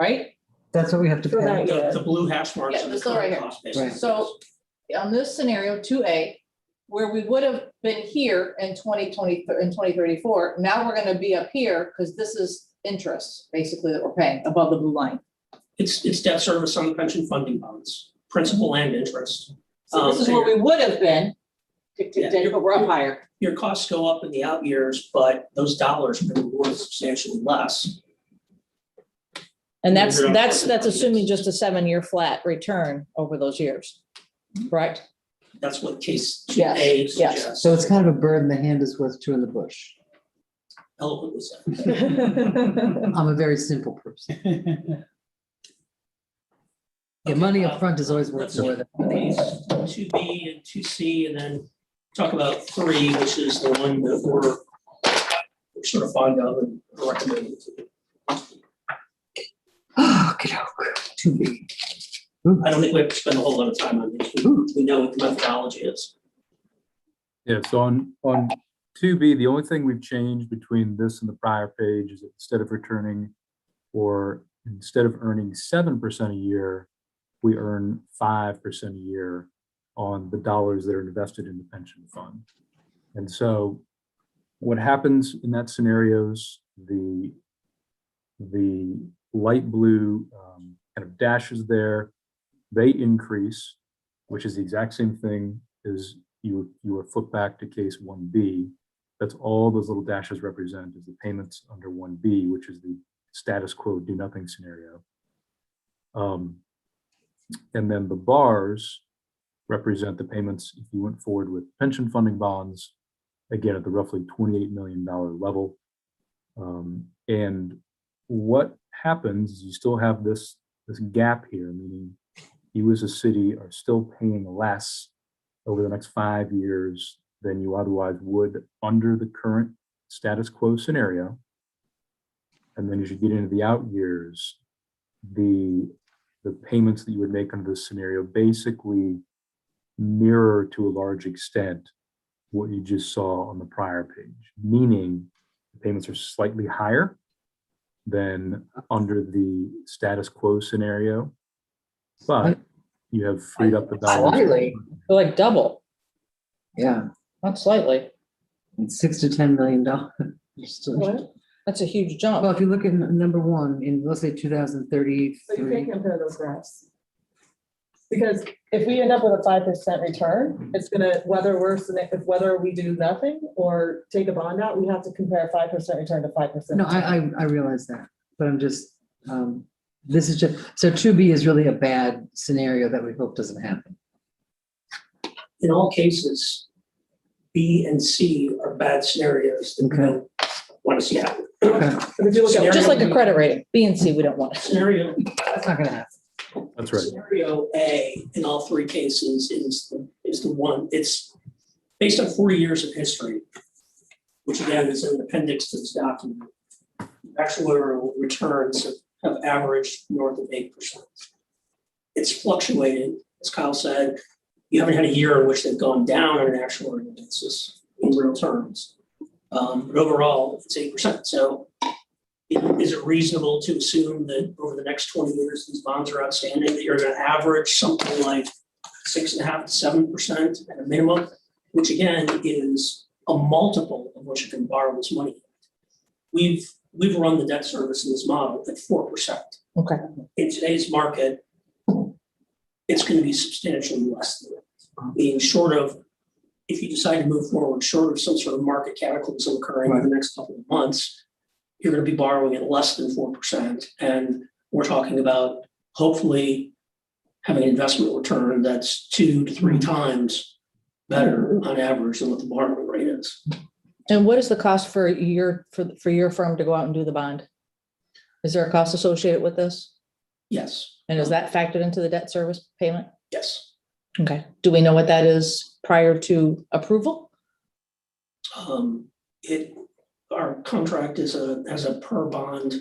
right? That's what we have to For pay. that. The blue hash marks Yeah, are the this one right current here. cost basis. So on this scenario, 2A, where we would have been here in 2020, in 2034, now we're gonna be up here because this is interest basically that we're paying above the blue line. It's debt service on the pension funding bonds, principal and interest. So this is where we would have been, Yeah. but we're up higher. Your costs go up in the out years, but those dollars are going to be worth substantially less. And that's assuming just a 7-year flat return over those years, correct? That's what case Yes, A yes. suggests. So it's kind of a bird in the hand is worth two in the bush. Eloquently said. I'm a very simple person. Yeah, money up front is always worth more than. Case 2B and 2C, and then talk about 3, which is the one that we're sort of fond of and recommending. Oh, get out. Too big. I don't think we have to spend a whole lot of time on these. We know what the methodology is. Yeah, so on 2B, the only thing we've changed between this and the prior page is that instead of earning 7% a year, we earn 5% a year on the dollars that are invested in the pension fund. And so what happens in that scenario is the light blue kind of dashes there, they increase, which is the exact same thing as you were flipped back to case 1B. That's all those little dashes represent is the payments under 1B, which is the status quo do nothing scenario. And then the bars represent the payments if you went forward with pension funding bonds, again, at the roughly $28 million level. And what happens is you still have this gap here, meaning you as a city are still paying less over the next 5 years than you otherwise would under the current status quo scenario. And then as you get into the out years, the payments that you would make under this scenario basically mirror to a large extent what you just saw on the prior page, meaning the payments are slightly higher than under the status quo scenario, but you have freed up the dollars. Slightly. They're like double, Yeah, not slightly. it's $6 to $10 million. What? That's a huge jump. Well, if you look at number one in, let's say 2033. So you can't compare those graphs. Because if we end up with a 5% return, it's gonna, whether we do nothing or take a bond out, we have to compare 5% return to 5%. No, I realize that, but I'm just, this is just, so 2B is really a bad scenario that we hope doesn't happen. In all cases, B and C are bad scenarios that we Okay. don't want to see happen. Okay, But if you look at. Just like a credit rating, B and C, we don't want it. Scenario that's not gonna happen. That's right. Scenario A in all 3 cases is the one, it's based on 40 years of history, which again is an appendix to this document. Actuarial returns have averaged north of 8%. It's fluctuated, as Kyle said, you haven't had a year in which they've gone down on an actuarial basis in real terms. But overall, it's 8%. So is it reasonable to assume that over the next 20 years, these bonds are outstanding, that you're going to average something like 6.5% to 7% at a minimum, which again is a multiple of what you can borrow this money. We've we've run the debt service in this model at 4%. Okay. In today's market, it's going to be substantially less than that. Being short of, if you decide to move forward, short of some sort of market cataclysm occurring in the next couple of months, you're going to be borrowing at less than 4%. And we're talking about hopefully having an investment return that's 2 to 3 times better on average than what the borrowing rate is. And what is the cost for your firm to go out and do the bond? Is there a cost associated with this? Yes, And is that factored into the debt service payment? yes. Okay. Do we know what that is prior to approval? Our contract has a per bond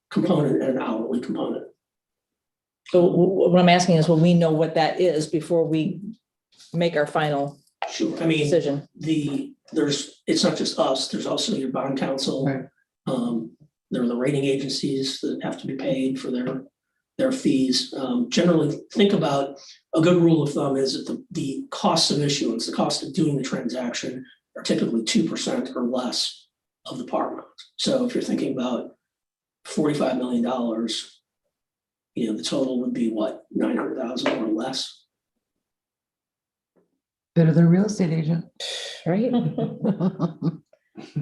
component and an hourly component. So what I'm asking is, will we know what that is before we make our final Sure, I mean, decision? it's not just us, there's also your bond counsel. Right. There are the rating agencies that have to be paid for their fees. Generally, think about, a good rule of thumb is that the cost of issuance, the cost of doing the transaction are typically 2% or less of the par amount. So if you're thinking about $45 million, the total would be what, 900,000 or less? Better than a real estate agent. Right?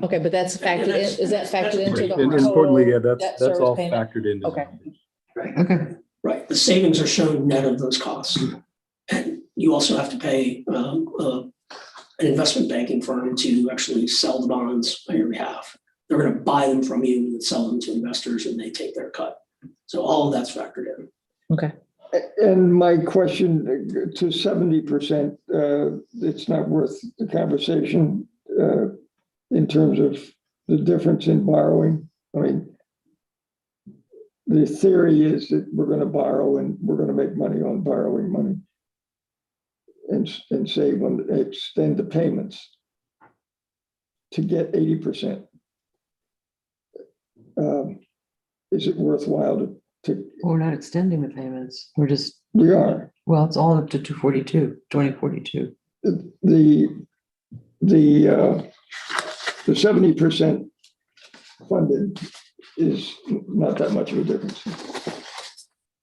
Okay, but that's factored in, is that factored into the And importantly, yeah, total that's debt all service payment? factored into. the Okay. numbers. Okay. Right, the savings are shown net of those costs. And you also have to pay an investment banking firm to actually sell the bonds on your behalf. They're going to buy them from you and sell them to investors and they take their cut. So all of that's factored in. Okay. And my question to 70%, it's not worth the conversation in terms of the difference in borrowing. I mean, the theory is that we're going to borrow and we're going to make money on borrowing money and save on, extend the payments to get 80%. Is it worthwhile to, We're not extending the payments. we are. Well, it's all up to 2042. The 70% funded is not that much of a difference.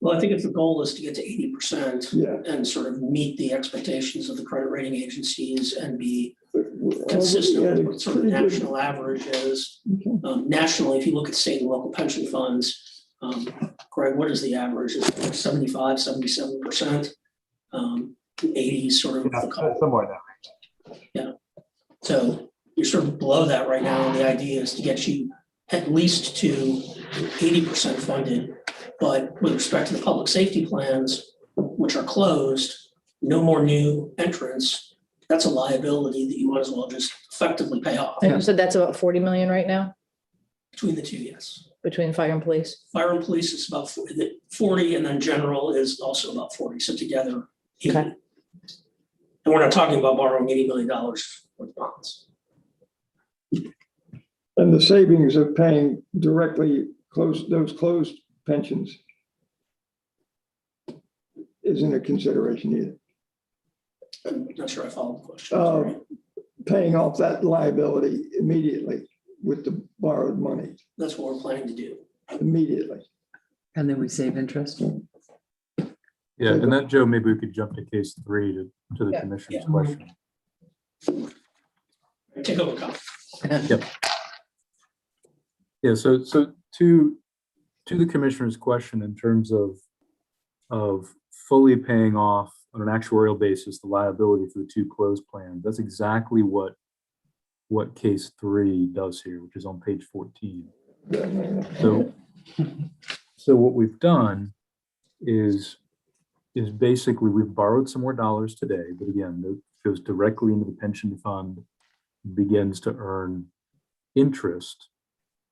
Well, I think if the goal is to get to 80% Yeah. and sort of meet the expectations of the credit rating agencies and be consistent with what sort of national average is. Nationally, if you look at state and local pension funds, Greg, what is the average? Is it like 75, 77%? 80 sort of the call. Somewhere in that. So you're sort of below that right now. And the idea is to get you at least to 80% funded. But with respect to the public safety plans, which are closed, no more new entrants, that's a liability that you might as well just effectively pay off. And you said that's about 40 million right now Between the two, yes. between fire and police? Fire and police is about 40, and then general is also about 40, so together. 80. Okay. And we're not talking about borrowing $80 million with bonds. And the savings of paying directly those closed pensions isn't a consideration either. I'm not sure I followed the question. Sorry. Paying off that liability immediately with the borrowed money, That's what we're planning to do. immediately. And then we save interest. Yeah, and then, Joe, maybe we could jump to case 3 to the Yeah, commissioner's yeah. question. Take over, Kyle. Yeah, so to the commissioner's question in terms of fully paying off on an actuarial basis the liability for the 2 closed plans, that's exactly what case 3 does here, which is on page 14. So what we've done is basically we've borrowed some more dollars today, but again, that goes directly into the pension fund, begins to earn interest.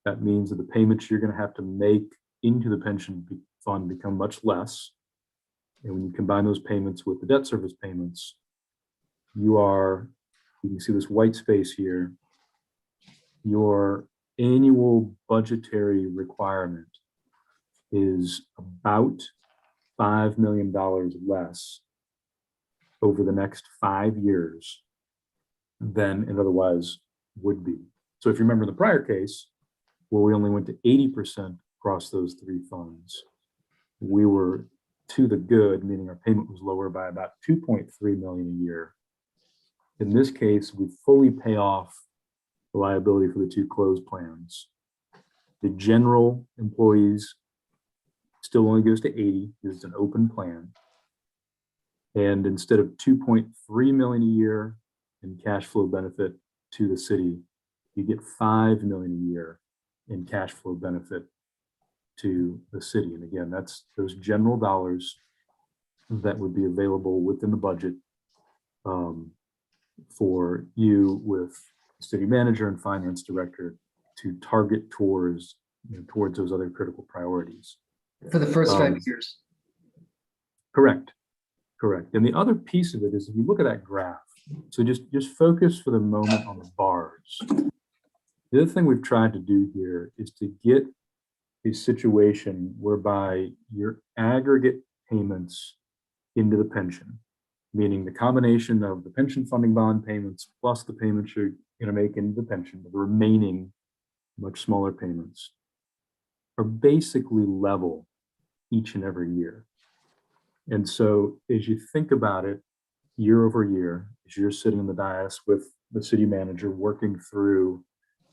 That means that the payments you're going to have to make into the pension fund become much less. And when you combine those payments with the debt service payments, you can see this white space here, your annual budgetary requirement is about $5 million less over the next 5 years than it otherwise would be. So if you remember the prior case, where we only went to 80% across those three funds, we were to the good, meaning our payment was lower by about 2.3 million a year. In this case, we fully pay off the liability for the two closed plans. The general employees still only goes to 80 because it's an open plan. And instead of 2.3 million a year in cash flow benefit to the city, you get 5 million a year in cash flow benefit to the city. And again, that's those general dollars that would be available within the budget for you with city manager and finance director to target towards, towards those other critical priorities. For the first 5 years. Correct. And the other piece of it is if you look at that graph, so just focus for the moment on the bars. The other thing we've tried to do here is to get a situation whereby your aggregate payments into the pension, meaning the combination of the pension funding bond payments plus the payments you're going to make into the pension, the remaining much smaller payments, are basically level each and every year. And so as you think about it year over year, as you're sitting in the dais with the city manager working through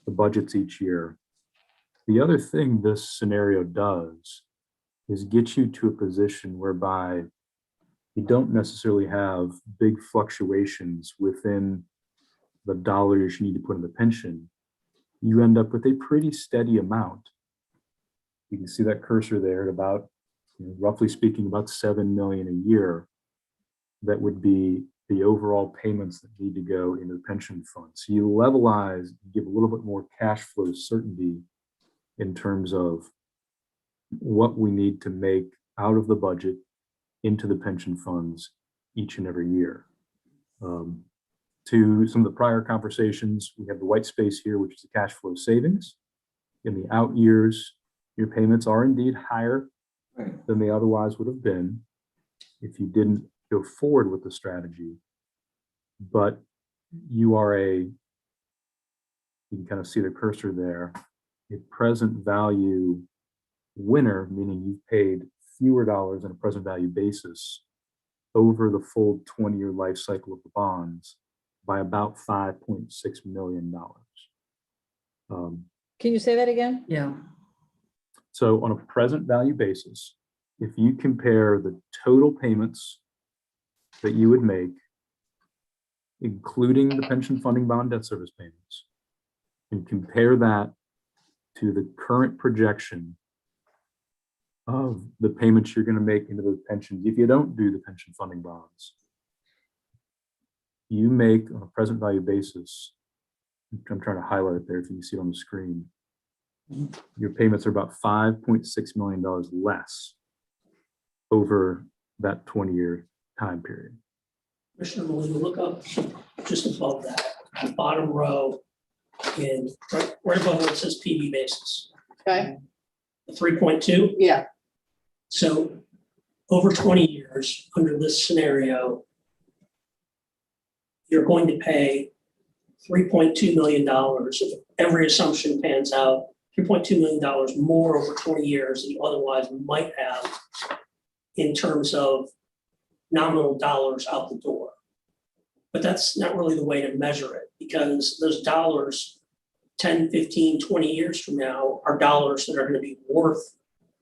the budgets each year, the other thing this scenario does is get you to a position whereby you don't necessarily have big fluctuations within the dollars you need to put in the pension. You end up with a pretty steady amount. You can see that cursor there at about, roughly speaking, about 7 million a year. That would be the overall payments that need to go into the pension fund. So you levelize, give a little bit more cash flow certainty in terms of what we need to make out of the budget into the pension funds each and every year. To some of the prior conversations, we have the white space here, which is the cash flow savings. In the out years, your payments are indeed higher than they otherwise would have been if you didn't go forward with the strategy. But you are you can kind of see the cursor there, a present value winner, meaning you've paid fewer dollars on a present value basis over the full 20-year life cycle of the bonds by about $5.6 million. Can you say that again? Yeah. So on a present value basis, if you compare the total payments that you would make, including the pension funding bond debt service payments, and compare that to the current projection of the payments you're going to make into those pensions, if you don't do the pension funding bonds, you make on a present value basis, I'm trying to highlight it there if you can see it on the screen, your payments are about $5.6 million less over that 20-year time period. Commissioner, when you look up just above that, the bottom row, in right above where it says PV basis, Okay. the 3.2. Yeah. So over 20 years, under this scenario, you're going to pay $3.2 million if every assumption pans out, $3.2 million more over 20 years than you otherwise might have in terms of nominal dollars out the door. But that's not really the way to measure it, because those dollars 10, 15, 20 years from now are dollars that are going to be worth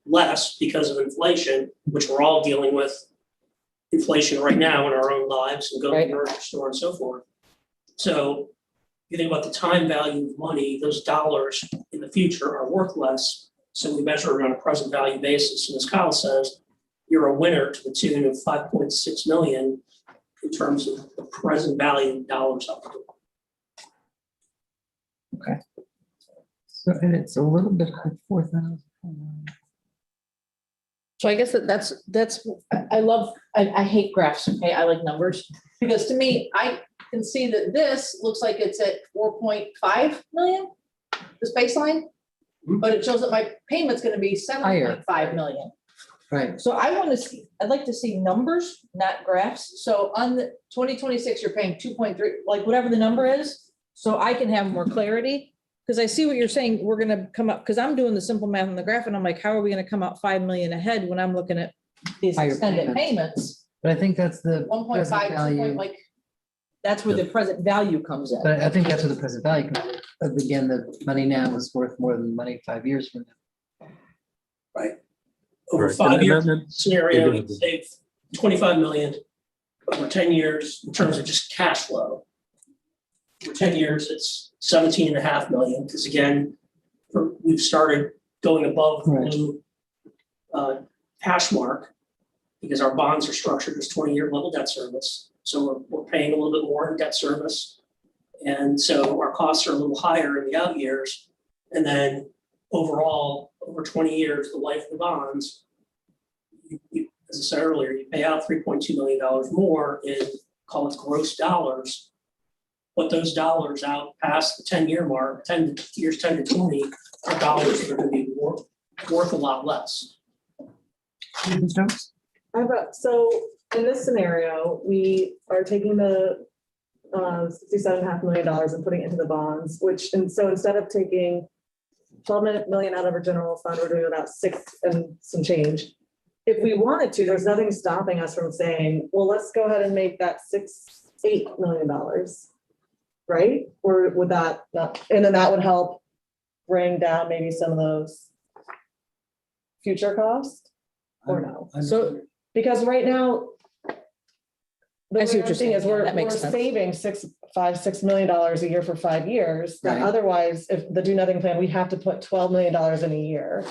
less because of inflation, which we're all dealing with inflation right now in our own lives and going to the grocery store and so forth. So you think about the time value of money, those dollars in the future are worth less. So we measure it on a present value basis. And as Kyle says, you're a winner to the tune of 5.6 million in terms of the present value of dollars out the door. Okay. So, and it's a little bit like 4,000. So I guess I hate graphs, okay? I like numbers, because to me, I can see that this looks like it's at 4.5 million, this baseline, but it shows that my payment's gonna be 7.5 million. Right. So I'd like to see numbers, not graphs. So on the 2026, you're paying 2.3, like whatever the number is, so I can have more clarity. because I see what you're saying, we're gonna come up, because I'm doing the simple math on the graph, and I'm like, how are we gonna come out 5 million ahead when I'm looking at these Higher extended payments. payments? But I think that's the 1.5, present 2 value. point, like, that's where the present value comes in. But I think that's where the present value comes in. But again, the money now is worth more than the money 5 years from now. Over a Right. 5-year And then- scenario, Yeah, we'd save 25 million over 10 years in terms of just cash flow. For 10 years, it's 17.5 million, because again, we've started going above the Right. blue hash mark, because our bonds are structured as 20-year level debt service. So we're paying a little bit more in debt service. And so our costs are a little higher in the out years. And then overall, over 20 years, the life of the bonds, as I said earlier, you pay out $3.2 million more in, call it gross dollars. But those dollars out past the 10-year mark, 10 years, 10 to 20, are dollars that are going to be worth a lot less. So in this scenario, we are taking the $67.5 million and putting it into the bonds, and so instead of taking 12 million out of our general fund, we're doing about 6 and some change. If we wanted to, there's nothing stopping us from saying, well, let's go ahead and make that $8 million, right? Or would that not, and then that would help bring down maybe some of those future costs, or no? So Because right now, the I see what weird you're thing is saying. we're That makes sense. saving $6 million a year for 5 years. That Right. otherwise, if the do nothing plan, we have to put $12 million in a year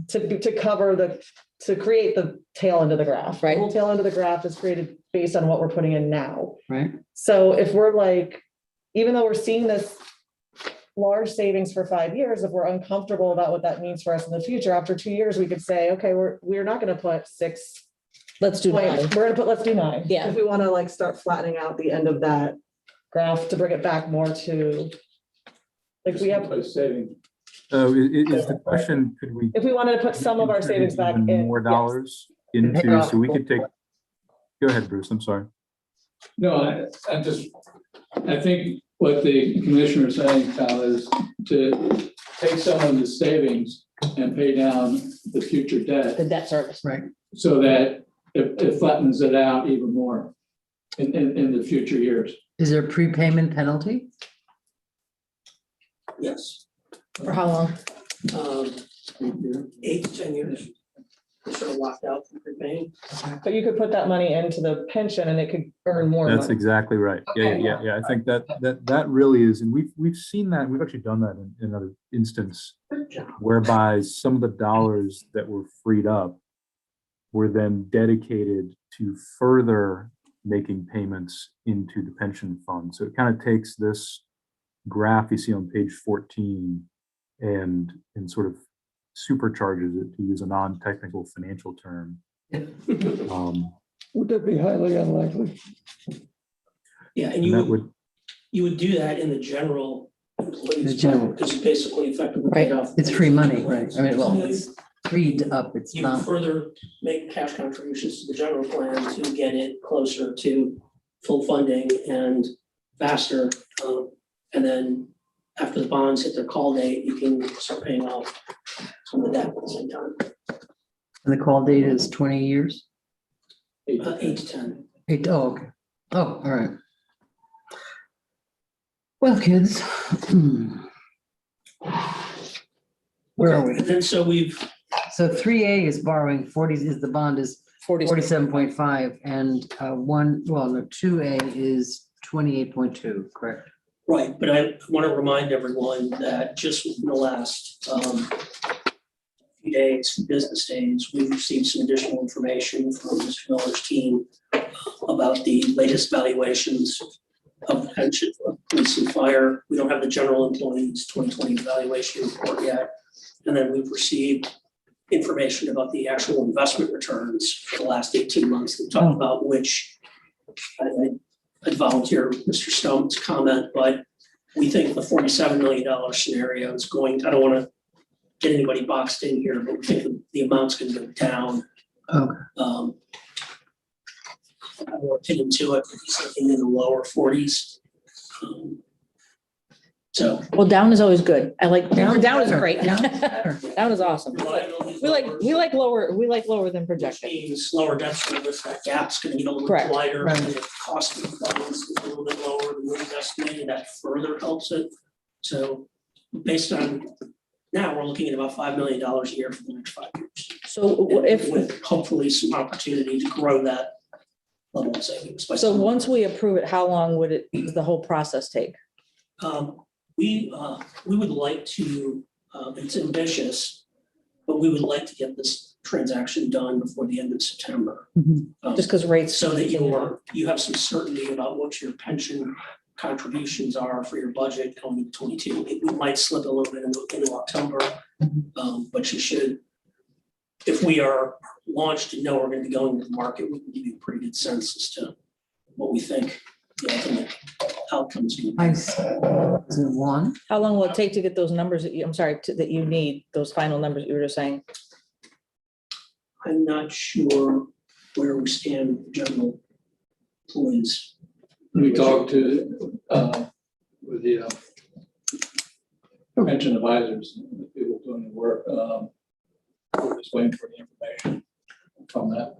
to cover to create the tail end of the graph. Right. The whole tail end of the graph is created based on what we're putting in now. Right? So if we're like, even though we're seeing this large savings for 5 years, if we're uncomfortable about what that means for us in the future, after 2 years, we could say, okay, we're not gonna put 6. let's do Wait, 9. let's do 9. Yeah. If we wanna like start flattening out the end of that graph to bring it back more to, like we have, Saving. So is the question, could we? if we wanted to put some of our savings back even in. More yes. dollars into, so we could take, go ahead, Bruce, I'm sorry. No, I think what the commissioner is saying, Kyle, is to take some of the savings and pay down the future debt The debt service. Right. so that it flattens it out even more in the future years. Is there a prepayment penalty? Yes. For how long? 8 to 10 years. We're sort of locked out from prepaying. But you could put that money into the pension and it could earn more That's money. exactly right. Yeah. I think that really is, and we've seen that, we've actually done that in another instance whereby some of the dollars that were freed up were then dedicated to further making payments into the pension fund. So it kind of takes this graph you see on page 14 and sort of supercharges it, to use a non-technical financial term. Would that be highly unlikely? Yeah, and And you that would, would, you would do that in the general employees. The general. Because you basically effectively Right, paid off. it's free money, right? I mean, well, it's freed up, it's You not. further make cash contributions to the general plan to get it closer to full funding and faster. And then after the bonds hit their call date, you can start paying off some of the debt at the same time. And the call date is 20 years? 8 to 10. Oh, okay. Oh, all right. Well, kids. Where are we? And then so we've, So 3A is borrowing 40, is the bond is 47.5 and 2A is 28.2, correct? right, but I want to remind everyone that just in the last few days, business days, we've received some additional information from Mr. Miller's team about the latest valuations of pension, of police and fire. We don't have the general employees 2020 evaluation report yet. And then we've received information about the actual investment returns for the last 18 months. We talked about which I'd volunteer Mr. Stump's comment, but we think the $47 million scenario is going, I don't want to get anybody boxed in here, but we think the amount's going to go down. Okay. I won't get into it, but he's looking in the lower 40s. So. Well, down is always good. I like, down is better. great. Down is better. Down is awesome. We like lower than Which projected. means lower debt service, that gap's gonna get a little Correct. bit wider. Right. The cost of funds is a little bit lower than what was estimated, that further helps it. So based on, now we're looking at about $5 million a year for the next 5 years. So if, With hopefully some opportunity to grow that level of savings. by so some- once we approve it, how long would the whole process take? We would like to, it's ambitious, but we would like to get this transaction done before the end of September. Mhm. Just because rates. So that you have some certainty about what your pension contributions are for your budget going into 22. It might slip a little bit into October, but you should, if we are launched and know we're gonna be going to the market, we can give you a pretty good sense as to what we think the ultimate outcome is gonna be. I see. Is it one? How long will it take to get those numbers that you, I'm sorry, that you need, those final numbers you were just saying? I'm not sure where we stand with the general employees. We talked to, with the pension advisors, the people doing the work, we're just waiting for the information from that.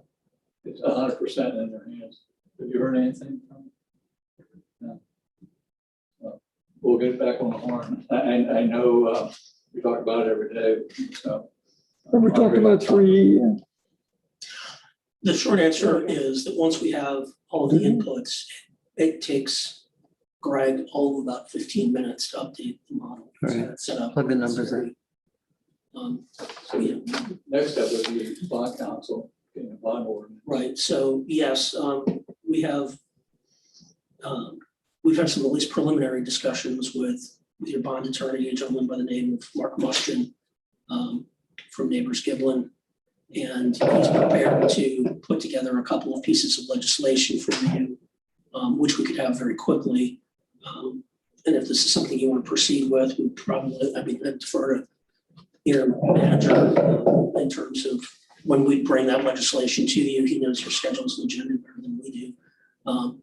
It's 100% in their hands. Have you heard anything from? No. We'll get back on the horn. I know, we talk about it every day, so. We're talking about 3, The short answer is that once we have all of the inputs, it takes Greg all of about 15 minutes to update the model. So Right. that's set up. Plug the numbers in. So, yeah, Next step would be bond council, getting a bond ordinance. right, so yes, we have, we've had some at least preliminary discussions with your bond attorney, a gentleman by the name of Mark Mustian, from Neighbors Giblin. And he's prepared to put together a couple of pieces of legislation for you, which we could have very quickly. And if this is something you want to proceed with, we probably, I'd defer to your manager in terms of when we bring that legislation to you. He knows your schedules and agenda better than we do.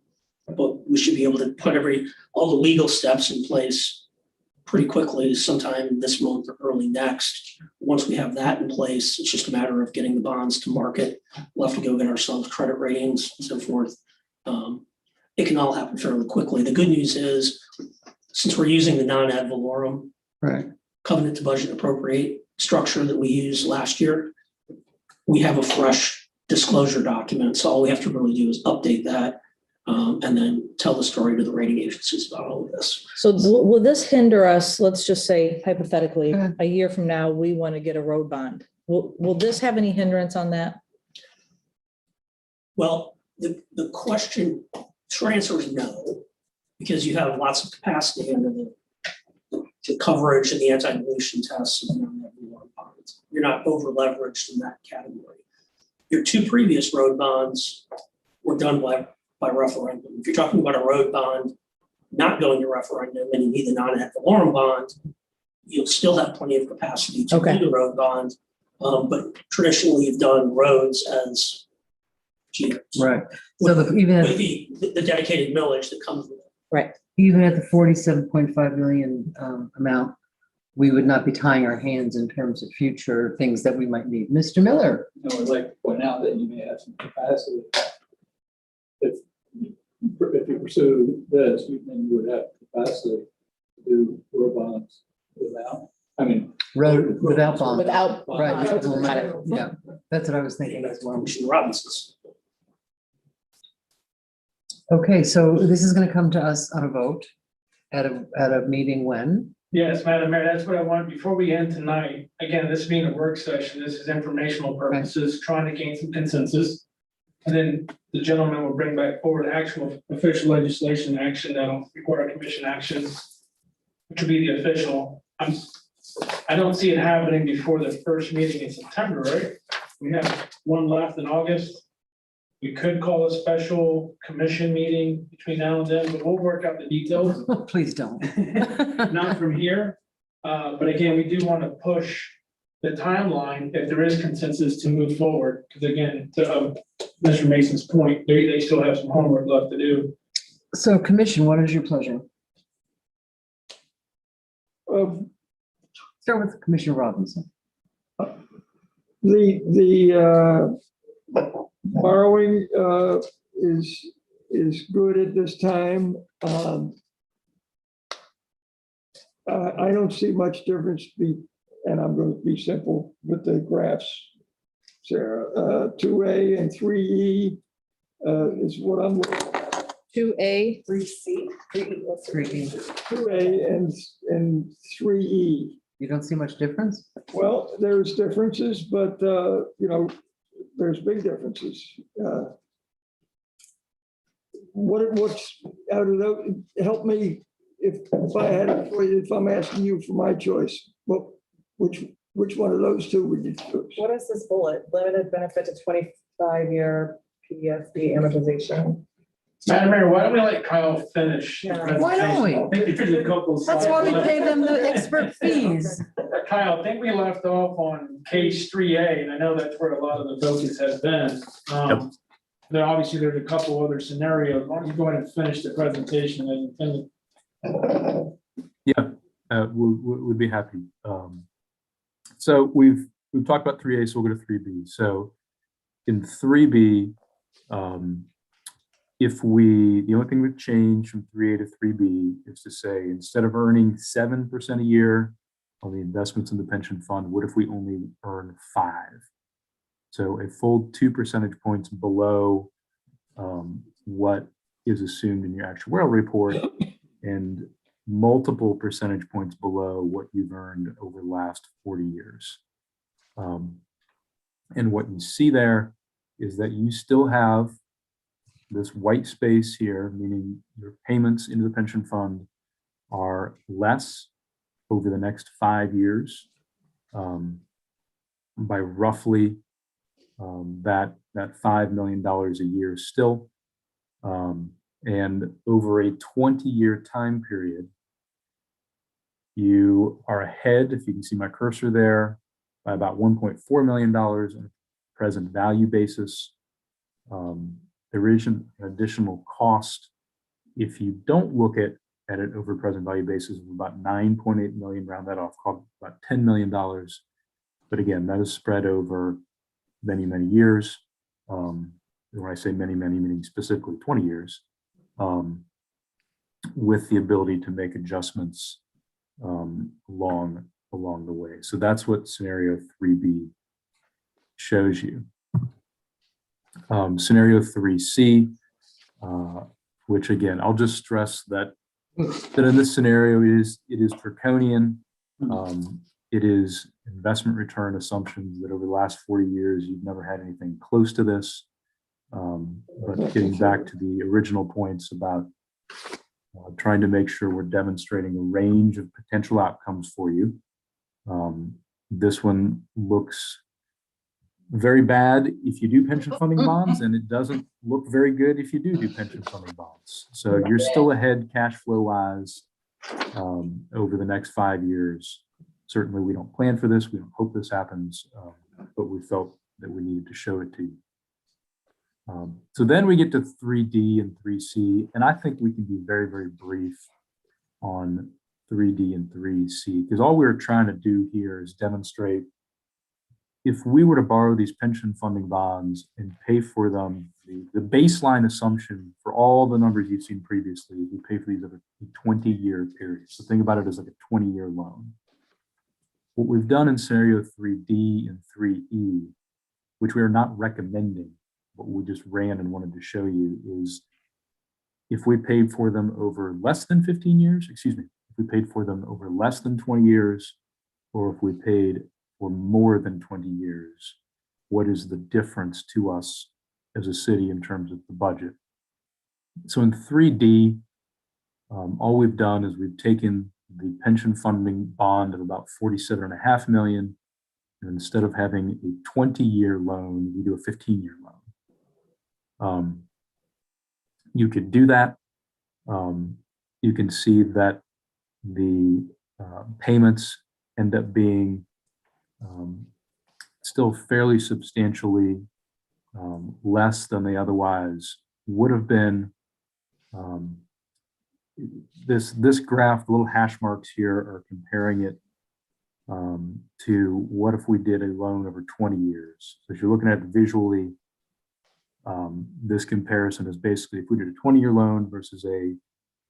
But we should be able to put all the legal steps in place pretty quickly, sometime this month or early next. Once we have that in place, it's just a matter of getting the bonds to market. We'll have to go get ourselves credit ratings and so forth. It can all happen fairly quickly. The good news is, since we're using the non-ad valorem Right. covenant to budget and appropriate structure that we used last year, we have a fresh disclosure document. So all we have to really do is update that, and then tell the story to the rating agencies about all of this. So will this hinder us, let's just say hypothetically, Okay. a year from now, we want to get a road bond. Will this have any hindrance on that? Well, the question, short answer is no, because you have lots of capacity under the coverage and the anti-dilution tests of non-ad bonds. You're not over leveraged in that category. Your 2 previous road bonds were done by referendum. If you're talking about a road bond not going to referendum and you need the non-ad valorem bond, you'll still have plenty of capacity to Okay. do the road bond. But traditionally, you've done roads as GRs. Right. So even With at, the dedicated millage that comes with it. even at the 47.5 million amount, we would not be tying our hands in terms of future things that we might need. Mr. Miller? I would like to point out that you may have some capacity. If you pursue this, then you would have capacity to do road bonds without, Road without bond. Without. Right. Got it. Yeah, that's what I was thinking as well. Commissioner Robinson's. Okay, so this is gonna come to us on a vote at a meeting when? Yes, Madam Mayor, that's what I wanted, before we end tonight, again, this being a work session, this is informational purposes, trying to gain some consensus. And then the gentleman will bring back forward actual official legislation action that'll require commission action, which will be the official. I don't see it happening before the first meeting in September, right? We have one left in August. We could call a special commission meeting between now and then, but we'll work out the details. Please don't. Not from here. But again, we do want to push the timeline if there is consensus to move forward. Because again, to Mr. Mason's point, they still have some homework left to do. So commission, what is your pleasure? Start with Commissioner Robinson. The borrowing is good at this time. I don't see much difference, and I'm going to be simple with the graphs, Sarah. 2A and 3E is what I'm looking at. 2A, 3C, 3E. 2A and 3E. You don't see much difference? Well, there's differences, but, there's big differences. What's out of those, help me if I'm asking you for my choice, which one of those two would you choose? What is this bullet? Limited benefit to 25-year PFD amortization. Madam Mayor, why don't we let Kyle finish? the Yeah. Why don't we? presentation? I think there's a couple of That's why we slides pay left. them the expert fees. Kyle, I think we left off on case 3A, and I know that's where a lot of the focus has been. There, obviously, there's a couple other scenarios. Why don't you go ahead and finish the presentation and We'd be happy. So we've talked about 3A, so we'll go to 3B. So in 3B, the only thing that changed from 3A to 3B is to say, instead of earning 7% a year on the investments in the pension fund, what if we only earn 5? So a full 2 percentage points below what is assumed in your actuarial report, and multiple percentage points below what you've earned over the last 40 years. And what you see there is that you still have this white space here, meaning your payments into the pension fund are less over the next 5 years by roughly that $5 million a year still. And over a 20-year time period, you are ahead, if you can see my cursor there, by about $1.4 million on a present value basis. There is an additional cost if you don't look at it over present value basis of about 9.8 million, round that off, called about $10 million. But again, that is spread over many, many years. When I say many, many, meaning specifically 20 years, with the ability to make adjustments along the way. So that's what scenario 3B shows you. Scenario 3C, which again, I'll just stress that in this scenario it is draconian. It is investment return assumptions that over the last 40 years, you've never had anything close to this. But getting back to the original points about trying to make sure we're demonstrating a range of potential outcomes for you. This one looks very bad if you do pension funding bonds, and it doesn't look very good if you do pension funding bonds. So you're still ahead cash flow wise over the next 5 years. Certainly we don't plan for this. We don't hope this happens, but we felt that we needed to show it to you. So then we get to 3D and 3C, and I think we can be very, very brief on 3D and 3C, because all we're trying to do here is demonstrate if we were to borrow these pension funding bonds and pay for them, the baseline assumption for all the numbers you've seen previously is we pay for these over a 20-year period. So think about it as like a 20-year loan. What we've done in scenario 3D and 3E, which we are not recommending, what we just ran and wanted to show you, is if we paid for them over less than 15 years, if we paid for them over less than 20 years, or if we paid for more than 20 years, what is the difference to us as a city in terms of the budget? So in 3D, all we've done is we've taken the pension funding bond of about 47.5 million, and instead of having a 20-year loan, we do a 15-year loan. You could do that. You can see that the payments end up being still fairly substantially less than they otherwise would have been this graph, the little hash marks here are comparing it to what if we did a loan over 20 years. So if you're looking at it visually, this comparison is basically if we did a 20-year loan versus a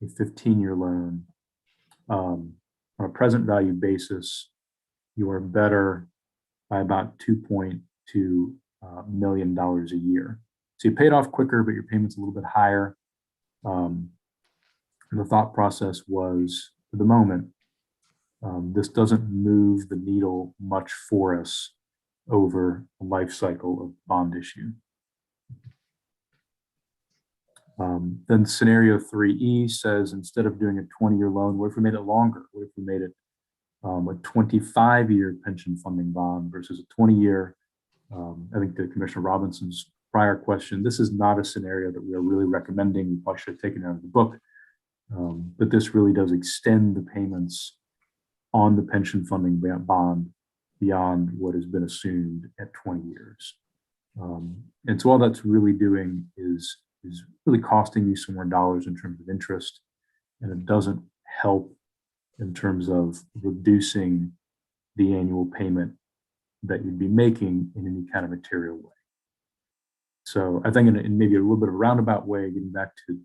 15-year loan, on a present value basis, you are better by about $2.2 million a year. So you paid off quicker, but your payment's a little bit higher. And the thought process was, for the moment, this doesn't move the needle much for us over the life cycle of bond issue. Then scenario 3E says, instead of doing a 20-year loan, what if we made it longer? What if we made it a 25-year pension funding bond versus a 20-year? I think to Commissioner Robinson's prior question, this is not a scenario that we are really recommending. We probably should have taken it out of the book. But this really does extend the payments on the pension funding bond beyond what has been assumed at 20 years. And so all that's really doing is really costing you some more dollars in terms of interest, and it doesn't help in terms of reducing the annual payment that you'd be making in any kind of material way. So I think in maybe a little bit of a roundabout way, getting back to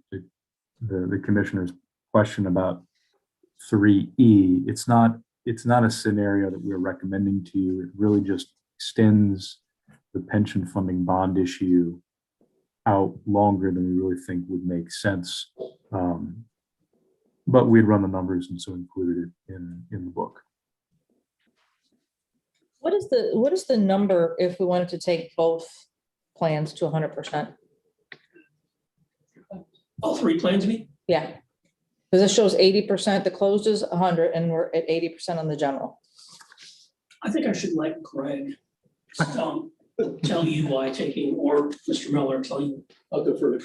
the commissioner's question about 3E, it's not a scenario that we're recommending to you. It really just extends the pension funding bond issue out longer than we really think would make sense. But we'd run the numbers and so included it in the book. What is the number if we wanted to take both plans to 100%? All three plans, you mean? Yeah. Because this shows 80%, the closed is 100, and we're at 80% on the general. I think I should let Greg tell you why taking, or Mr. Miller tell you. I'll defer.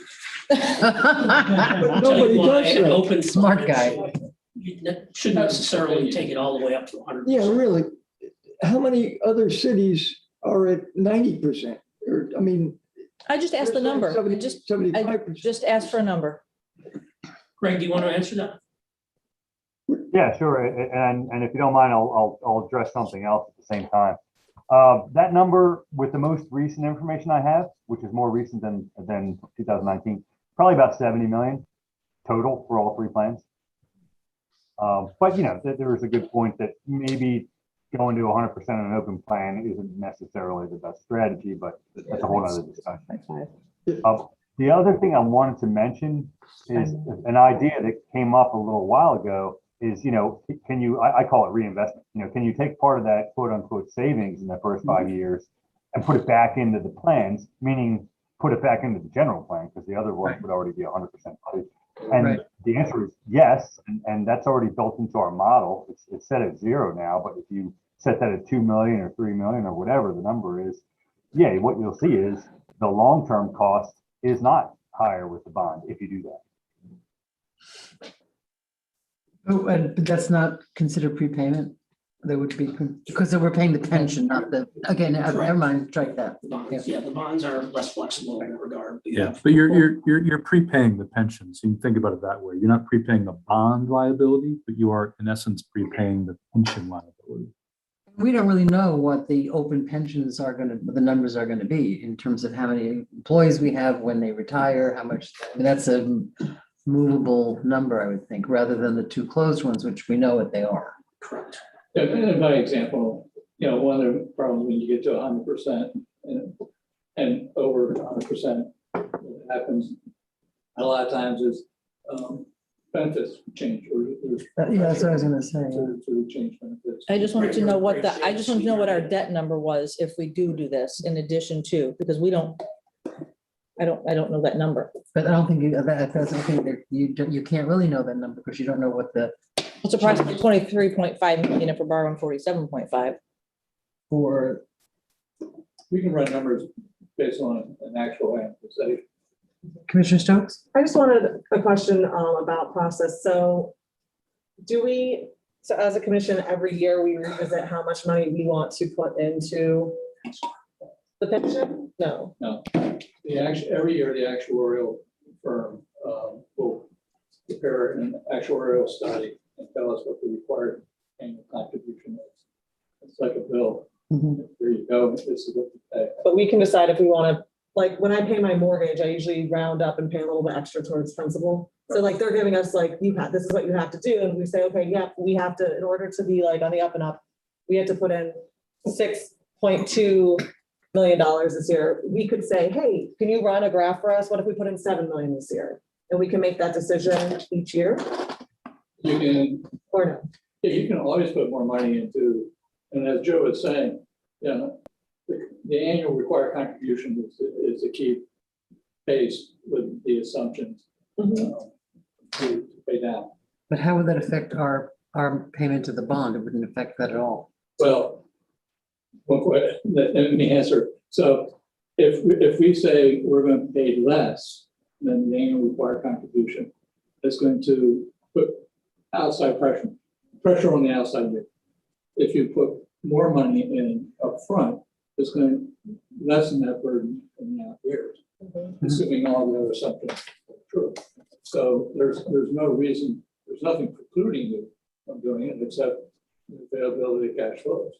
But nobody does An that. open Smart fund, you shouldn't necessarily take it all the way up to 100%. Yeah, really. How many other cities are at 90%? Or, I mean. I just asked the number. I just 75%. asked for a number. Greg, do you want to answer that? Yeah, sure. And if you don't mind, I'll address something else at the same time. That number with the most recent information I have, which is more recent than 2019, probably about 70 million total for all three plans. But you know, there is a good point that maybe going to 100% on an open plan isn't necessarily the best strategy, but that's a whole other discussion. The other thing I wanted to mention is an idea that came up a little while ago is, you know, can you, I call it reinvestment, you know, can you take part of that quote unquote savings in the first 5 years and put it back into the plans, meaning put it back into the general plan, because the other ones would already be 100% funded. And the answer is yes, and that's already built into our model. It's set at 0 now, but if you set that at 2 million or 3 million or whatever the number is, yeah, what you'll see is the long-term cost is not higher with the bond if you do that. Oh, but that's not considered prepayment? That would be, because we're paying the pension, not the, again, never mind, strike that. The bonds, yeah, the bonds are less flexible in that regard. Yeah, but you're prepaying the pension. So you can think about it that way. You're not prepaying the bond liability, but you are in essence prepaying the pension liability. We don't really know what the open pensions are the numbers are gonna be in terms of how many employees we have when they retire, how much, I mean, that's a movable number, I would think, rather than the two closed ones, which we know what they are. Correct. Yeah, and by example, you know, one of the problems when you get to 100% and over 100%, what happens a lot of times is benefits change or there's. Yeah, that's what I was gonna say. To change benefits. I just wanted to know what our debt number was if we do this in addition to, because I don't know that number. But I don't think that you can't really know that number because you don't know what the. It's approximately 23.5 million if we're borrowing 47.5. For. We can run numbers based on an actual amortization. Commissioner Stokes? I just wanted a question about process. So as a commission, every year we revisit how much money we want to put into the pension? No. Every year the actuarial firm will prepare an actuarial study and tell us what the required annual contribution is. It's like a bill. Mhm. There you go, this is what you pay. But we can decide if we want to, like, when I pay my mortgage, I usually round up and pay a little bit extra towards principal. So like, they're giving us like, this is what you have to do. And we say, okay, yeah, we have to, in order to be like on the up and up, we have to put in $6.2 million this year. We could say, hey, can you run a graph for us? What if we put in 7 million this year? And we can make that decision each year You can, or no? yeah, you can always put more money into, and as Joe was saying, you know, the annual required contribution is the key pace with the assumptions to pay down. But how would that affect our payment to the bond? It wouldn't affect that at all. Well, let me answer. So if we say we're going to pay less than the annual required contribution, it's going to put outside pressure on the outside bid. If you put more money in upfront, it's going to lessen that burden in the out years, assuming all the other assumptions are true. So there's no reason, there's nothing precluding you from doing it except the availability of cash flows.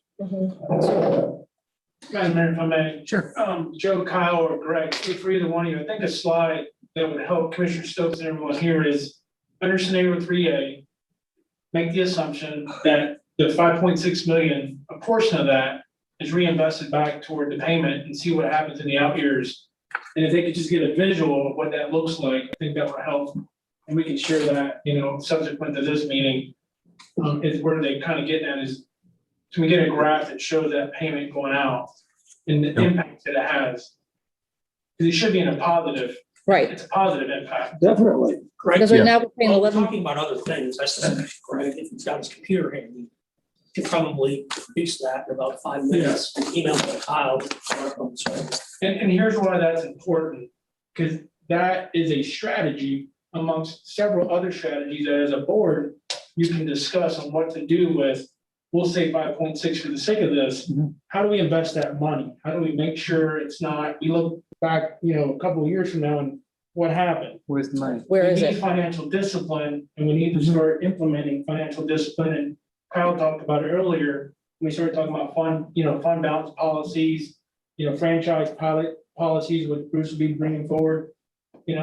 Madam Mayor, if I may. Sure. Joe, Kyle, or Greg, for either one of you, I think a slide that would help Commissioner Stokes and everyone here is under scenario 3A, make the assumption that the 5.6 million, a portion of that is reinvested back toward the payment and see what happens in the out years. And if they could just get a visual of what that looks like, I think that would help. And we can share that, subsequent to this meeting. Is where they kind of getting at is, can we get a graph that shows that payment going out and the impact that it has? Because it should be in a positive, Right, it's a positive impact. Definitely. Greg, because right Yeah. now we're paying well, 11, talking about other things, I suspect Greg, if he's got his computer handy, can probably produce that in about 5 minutes and email it to Kyle. And here's why that's important, because that is a strategy amongst several other strategies that as a board, you can discuss on what to do with, we'll say 5.6 for the sake of this. Mhm. How do we invest that money? How do we make sure it's not, we look back, a couple of years from now and what happened? Where's the money? where We is need it? financial discipline, and we need to start implementing financial discipline. And Kyle talked about it earlier. We started talking about fund balance policies, franchise pilot policies, which Bruce will be bringing forward.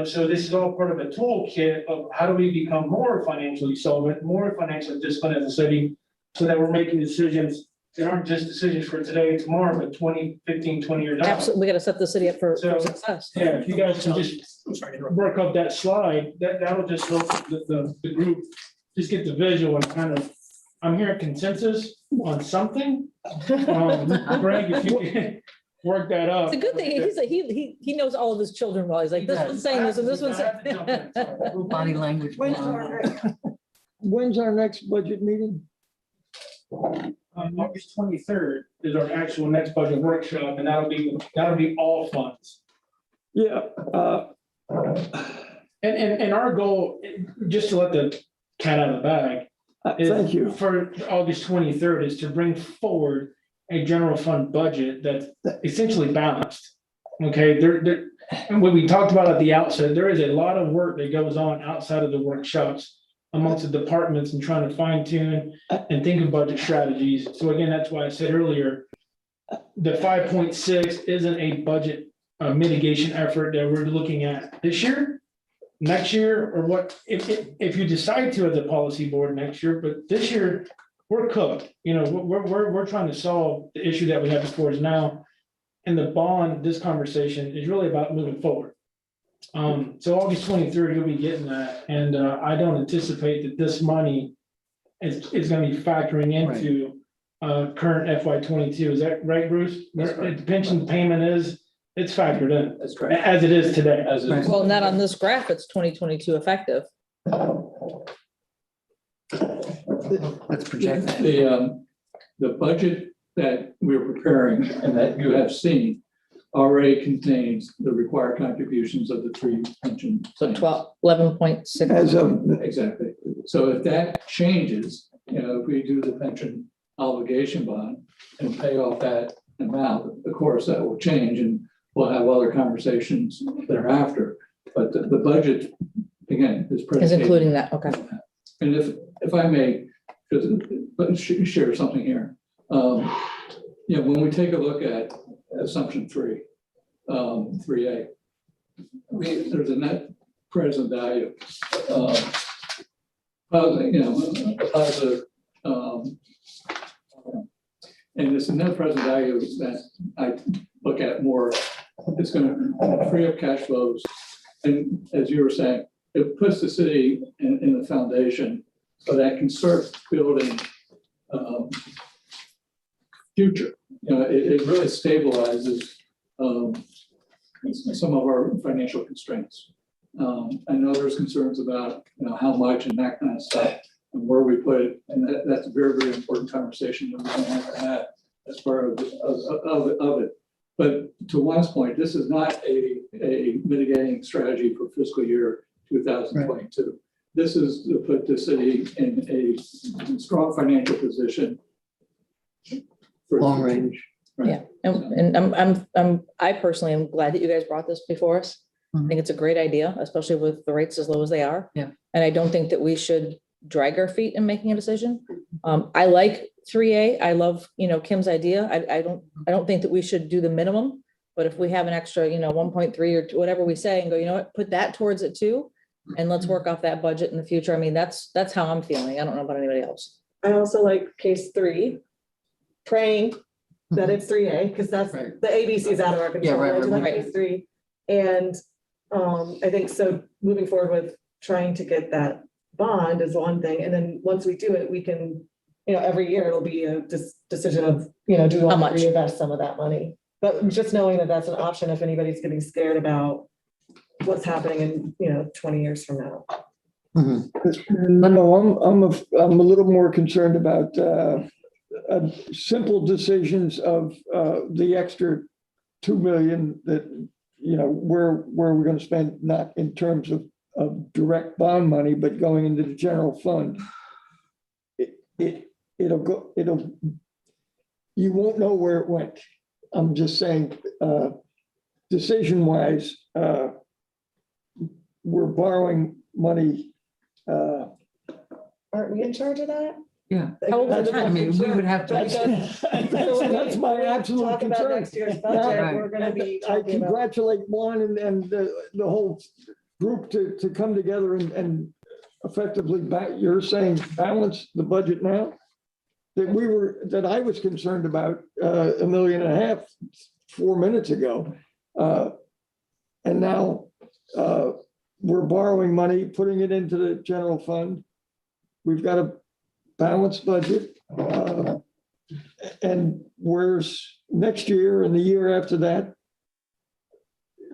So this is all part of a toolkit of how do we become more financially solvent, more financially disciplined as a city, so that we're making decisions that aren't just decisions for today, tomorrow, but 20, 15, 20 years out. Absolutely, we gotta set the city up for So- success. Yeah, if you guys can just I'm sorry to interrupt. work up that slide, that'll just help the group just get the visual and kind of, I'm hearing consensus on something. Greg, if you can work that up. It's a good thing, he knows all of his children well, he's like, this one's saying this and this one's saying. Body language. When's our next budget meeting? August 23rd is our actual next budget workshop, and that'll be all funds. Yeah, And our goal, just to let the cat out of the bag, is thank you. for August 23rd is to bring forward a general fund budget that's essentially balanced. Okay, and what we talked about at the outset, there is a lot of work that goes on outside of the workshops amongst the departments and trying to fine tune and think of budget strategies. So again, that's why I said earlier, the 5.6 isn't a budget mitigation effort that we're looking at this year, next year, or what, if you decide to as a policy board next year, but this year, we're cooked. We're trying to solve the issue that we have before us now. And the bond, this conversation is really about moving forward. So August 23rd, you'll be getting that. And I don't anticipate that this money is going to be factoring into current FY 22. Is that right, Bruce? The pension payment it's factored in That's correct. as it is today. As is. Well, not on this graph, it's 2022 effective. That's projected. The budget that we're preparing and that you have seen already contains the required contributions of the 3 pension. So plans. 11.6. As of, Exactly. So if that changes, if we do the pension obligation bond and pay off that amount, of course, that will change and we'll have other conversations thereafter. But the budget again, is Is predicated. including that, okay. And if I may, share something here. When we take a look at assumption 3A, there's a net present value. Positive. And this net present value that I look at more, it's going to free up cash flows. And as you were saying, it puts the city in the foundation so that can start building future. It really stabilizes some of our financial constraints. I know there's concerns about how much and that kind of stuff and where we put it, and that's a very, very important conversation that we're going to have to have as part of it. But to Juan's point, this is not a mitigating strategy for fiscal year 2022. This is to put the city in a strong financial position. For Long range. Yeah, and I personally am glad that you guys brought this before us. I think it's a great idea, especially with the rates as low as they are. Yeah. And I don't think that we should drag our feet in making a decision. I like 3A. I love, Kim's idea. I don't think that we should do the minimum, but if we have an extra, 1.3 or whatever we say and go, what, put that towards it too. And let's work off that budget in the future. I mean, that's how I'm feeling. I don't know about anybody else. I also like case 3, praying that it's 3A, because that's Right. the ABC is out of our control. Yeah, right, I do like right. case 3. And I think so moving forward with trying to get that bond is one thing. And then once we do it, we can, every year it'll be a decision of, do we How want much? to reinvest some of that money? But just knowing that that's an option if anybody's getting scared about what's happening in, 20 years from now. No, I'm a little more concerned about simple decisions of the extra 2 million that, where we're going to spend, not in terms of direct bond money, but going into the general fund. You won't know where it went. I'm just saying, decision-wise, we're borrowing money. Aren't we in charge of that? Yeah. How old is That's- I mean, we would have to. That's my absolute Talk about concern. next year's budget, Right. we're gonna be I talking about. congratulate Juan and the whole group to come together and effectively you're saying balance the budget now? That I was concerned about $1.5 million 4 minutes ago. And now we're borrowing money, putting it into the general fund. We've got a balanced budget. And whereas next year and the year after that,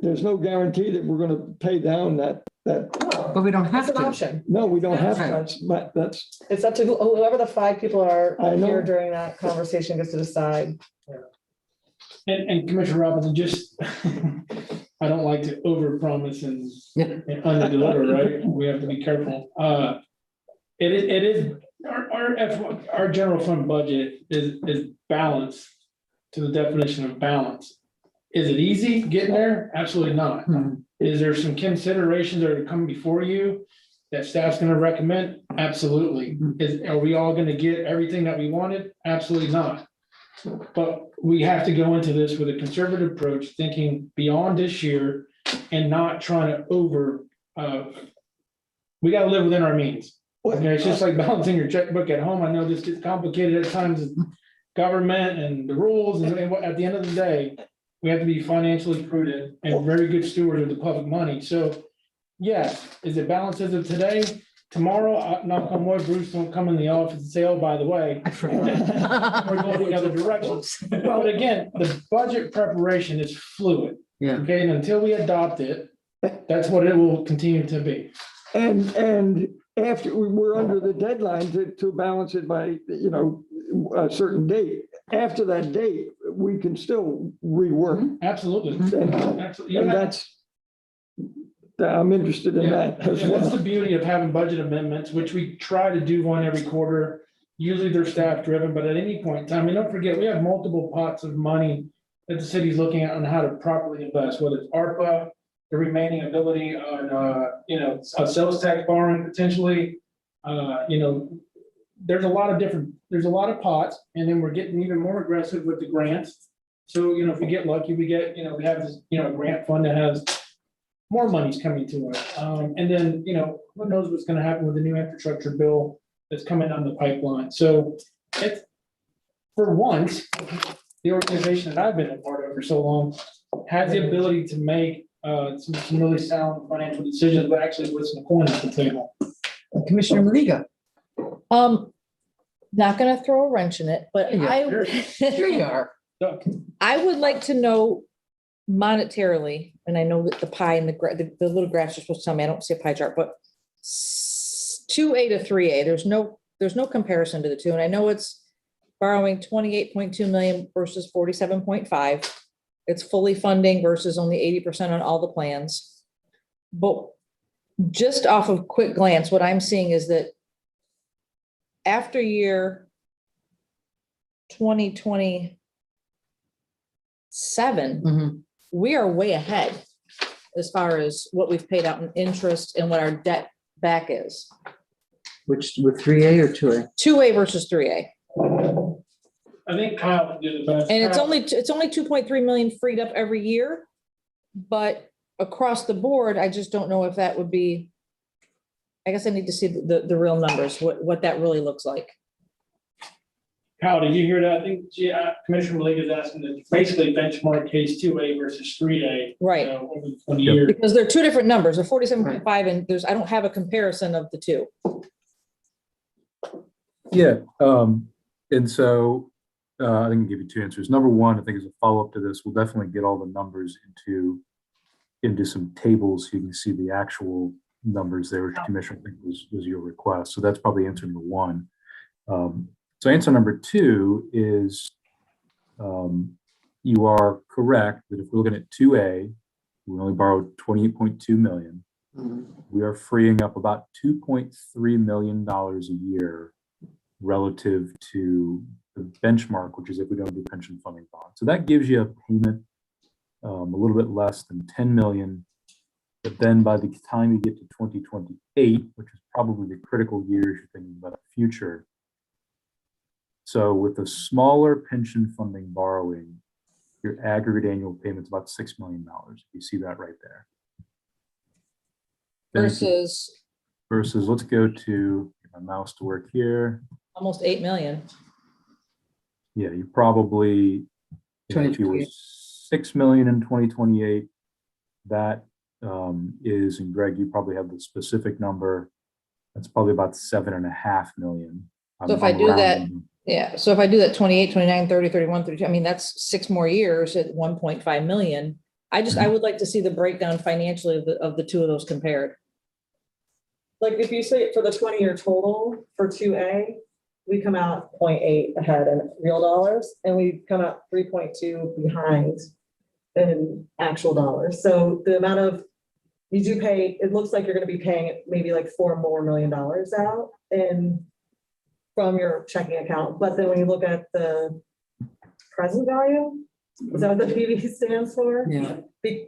there's no guarantee that we're going to pay down that. But we don't That's have an to. option. No, we don't have Right. to. That's, It's up to whoever the 5 people are I know. here during that conversation gets to decide. And Commissioner Robinson, just, I don't like to overpromise and underdeliver, right? We have to be careful. It is, our general fund budget is balanced to the definition of balance. Is it easy getting there? Absolutely not. Is there some considerations that are coming before you that staff's gonna recommend? Absolutely. Are we all gonna get everything that we wanted? Absolutely not. But we have to go into this with a conservative approach, thinking beyond this year and not trying to we gotta live within our means. Okay, it's just like balancing your checkbook at home. I know this gets complicated at times with government and the rules, and at the end of the day, we have to be financially prudent and very good stewards of the public money. So, yes, is it balanced as of today? Tomorrow, knock on wood, Bruce won't come in the office and say, oh, by the way, we're going the other direction. But again, the budget preparation is fluid. Yeah. Okay, and until we adopt it, that's what it will continue to be. and after we're under the deadline to balance it by, a certain date. After that date, we can still rework. Absolutely. Absolutely. And I'm interested in that as And that's the well. beauty of having budget amendments, which we try to do one every quarter. Usually they're staff driven, but at any point in time, and don't forget, we have multiple pots of money that the city's looking at on how to properly invest, whether it's ARPA, the remaining ability on, a sales tax borrowing potentially. There's a lot of pots, and then we're getting even more aggressive with the grants. So, if we get lucky, we have this, grant fund that has more money's coming to us. And then, who knows what's gonna happen with the new infrastructure bill that's coming down the pipeline. So it's, for once, the organization that I've been a part of for so long has the ability to make some really sound financial decisions, but actually with some coin at the table. Commissioner Maliga. Not gonna throw a wrench in it, but Yeah, Here you are. So, I would like to know monetarily, and I know that the pie and the little graphs are supposed to tell me, I don't see a pie chart, but 2A to 3A, there's no comparison to the two, and I know it's borrowing 28.2 million versus 47.5. It's fully funding versus only 80% on all the plans. But just off of quick glance, what I'm seeing is that after year 2027, Mhm. we are way ahead as far as what we've paid out in interest and what our debt back is. Which, with 3A or 2A? 2A versus 3A. I think Kyle can do the best. And it's Kyle- only 2.3 million freed up every year. But across the board, I just don't know if that would be, I guess I need to see the real numbers, what that really looks like. Kyle, did you hear that? I think Commissioner Maliga is asking to basically benchmark case 2A versus 3A. Right. Over the 20 years. Because they're two different numbers, a 47.5 and I don't have a comparison of the two. Yeah, and so I can give you two answers. Number one, I think as a follow-up to this, we'll definitely get all the numbers into some tables so you can see the actual numbers there, which Commissioner, I think was your request. So that's probably answer number one. So answer number two is you are correct that if we're looking at 2A, we only borrowed 28.2 million. We are freeing up about $2.3 million a year relative to the benchmark, which is if we don't do pension funding bonds. So that gives you a payment a little bit less than 10 million. But then by the time you get to 2028, which is probably the critical years you're thinking about the future. So with a smaller pension funding borrowing, your aggregate annual payment's about $6 million. You see that right there. Then if you- versus, let's go to get my mouse to work here. Almost 8 million. Yeah, you probably, if you were 6 million in 2028, that is, and Greg, you probably have the specific number. That's probably about 7.5 million. So if I do that, yeah, so if I do that 28, 29, 30, 31, 32, I mean, that's 6 more years at 1.5 million. I would like to see the breakdown financially of the two of those compared. Like if you say for the 20-year total for 2A, we come out 0.8 ahead in real dollars, and we come out 3.2 behind in actual dollars. So the amount of, you do pay, it looks like you're gonna be paying maybe like $4 million out from your checking account. But then when you look at the present value, is that what the PV stands for? Yeah.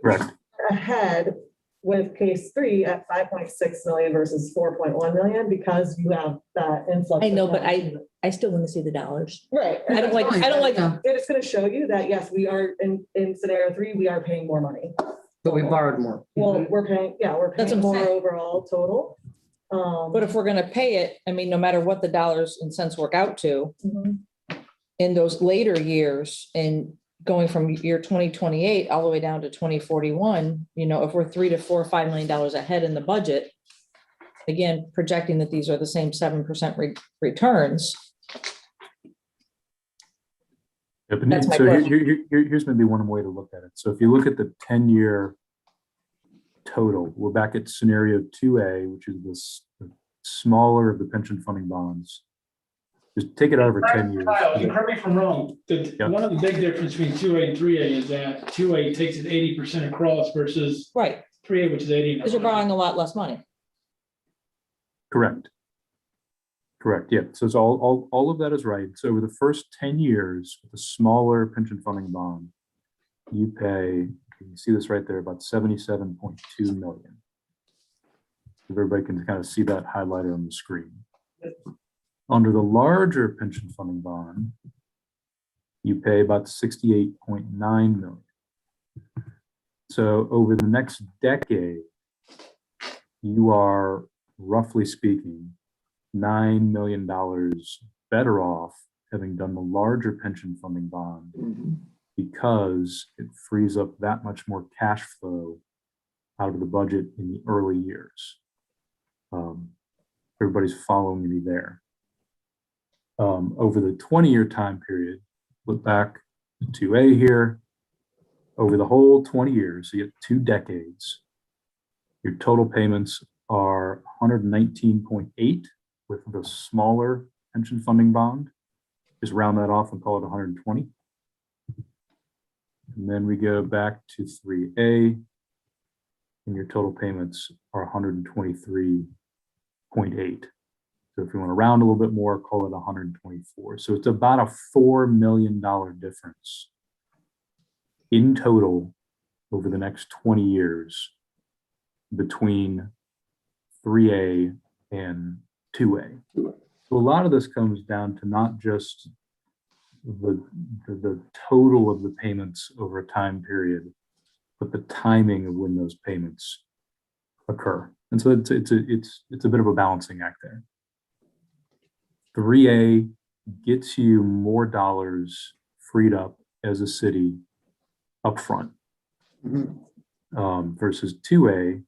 Correct. Ahead with case 3 at 5.6 million versus 4.1 million, because you have that influx. I know, of but cash. I still want to see the dollars. Right. I don't like, And it's gonna show you that, yes, we are in scenario 3, we are paying more money. But we borrowed more. Well, we're paying That's paying what I'm more saying. overall total. but if we're gonna pay it, I mean, no matter what the dollars and cents work out to, Mhm. in those later years and going from year 2028 all the way down to 2041, if we're $3 to $4 or $5 million ahead in the budget, again, projecting that these are the same 7% returns. Yeah, but That's my so question. here's maybe one way to look at it. So if you look at the 10-year total, we're back at scenario 2A, which is the smaller of the pension funding bonds. Just take it out over 10 years. Kyle, you correct me if I'm wrong. Yeah. One of the big difference between 2A and 3A is that 2A takes it 80% across versus Right, 3A, which is 80. because you're borrowing a lot less money. Correct. Correct, yeah. So it's all of that is right. So over the first 10 years, with a smaller pension funding bond, you pay You can see this right there, about 77.2 million. If everybody can kind of see that highlighted on the screen. Under the larger pension funding bond, you pay about 68.9 million. So over the next decade, you are, roughly speaking, $9 million better off having done the larger pension funding bond because it frees up that much more cash flow out of the budget in the early years. Everybody's following me there. Over the 20-year time period, look back to 2A here, over the whole 20 years, so you get 2 decades, your total payments are 119.8 with the smaller pension funding bond. Just round that off and call it 120. And then we go back to 3A, and your total payments are 123.8. So if you want to round a little bit more, call it 124. So it's about a $4 million difference in total over the next 20 years between 3A and 2A. So a lot of this comes down to not just the total of the payments over a time period, but the timing of when those payments occur. And so it's a bit of a balancing act there. 3A gets you more dollars freed up as a city upfront versus 2A,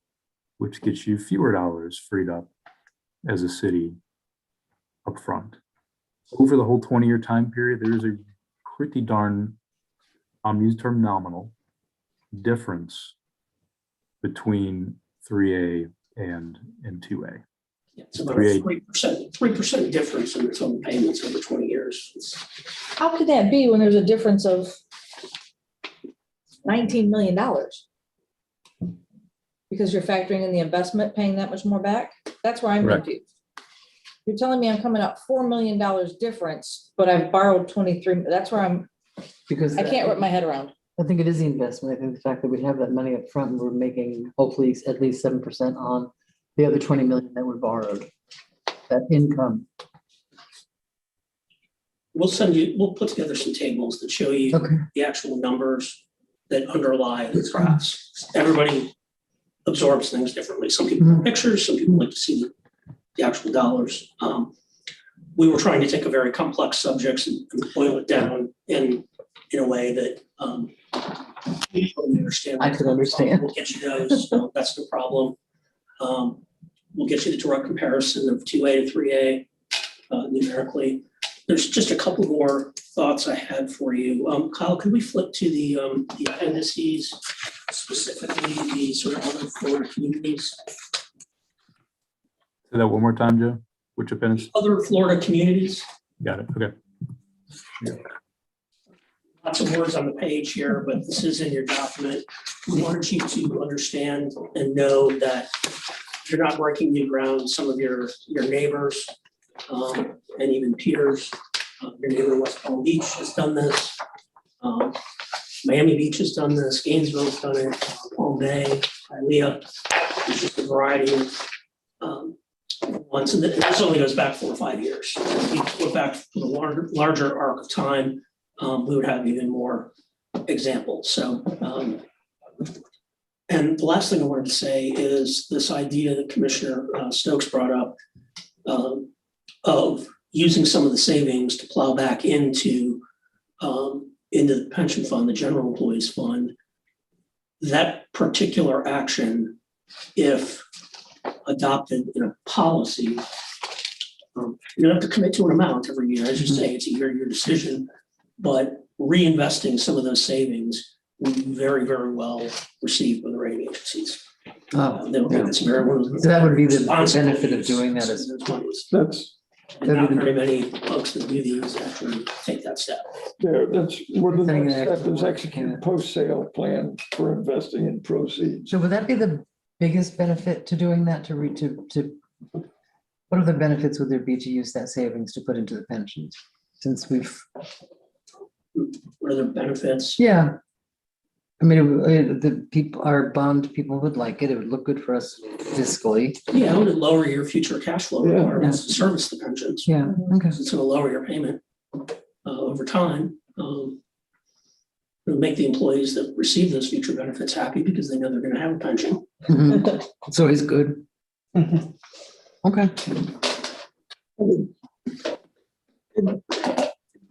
which gets you fewer dollars freed up as a city upfront. Over the whole 20-year time period, there is a pretty darn, I'm using the term nominal, difference between 3A and 2A. Yeah, it's about a 3% difference in the total payments over 20 years. How could that be when there's a difference of $19 million? Because you're factoring in the investment, paying that much more back? That's where I'm Correct. confused. You're telling me I'm coming up $4 million difference, but I've borrowed 23, that's where Because I can't wrap my head around. I think it is the investment. I think the fact that we have that money up front and we're making hopefully at least 7% on the other 20 million that we borrowed, that income. We'll put together some tables that show you Okay. the actual numbers that underlie the graphs. Everybody absorbs things differently. Some people have pictures, some people like to see the actual dollars. We were trying to take a very complex subject and boil it down in a way that you can understand. I could understand. We'll get you those. That's no problem. We'll get you the direct comparison of 2A to 3A numerically. There's just a couple more thoughts I had for you. Kyle, could we flip to the appendices, specifically the sort of other Florida communities? Say that one more time, Joe. Which appendix? Other Florida communities, Got it. Okay. lots of words on the page here, but this is in your document. We wanted you to understand and know that you're not breaking new ground. Some of your neighbors and even peers, your neighbor in West Palm Beach has done this. Miami Beach has done this. Gainesville's done it. Palm Bay, Hialeah. There's just a variety of ones, and this only goes back 4 or 5 years. If we look back for the larger arc of time, we would have even more examples. So, and the last thing I wanted to say is this idea that Commissioner Stokes brought up of using some of the savings to plow back into the pension fund, the general employees fund. That particular action, if adopted in a policy, you don't have to commit to an amount every year. As you say, it's a year-to-year decision, but reinvesting some of those savings would be very, very well received by the rating agencies. They'll think it's very one of the. So that would be the responsible benefit of use doing that of is- those monies. That's, And not very many folks that do these actually take that step. that's what the Setting next an step extra is, one. execute a post-sale plan for investing in proceeds. So would that be the biggest benefit to doing that, what other benefits would there be to use that savings to put into the pensions? Since we've, What are the benefits? yeah, I mean, the people, our bond people would like it. It would look good for us fiscally. Yeah, it would lower your future cash flow Yeah. requirements to service the pensions. Yeah, okay. It's gonna lower your payment over time. It'll make the employees that receive those future benefits happy because they know they're gonna have a pension. Mhm. It's always good. Okay. It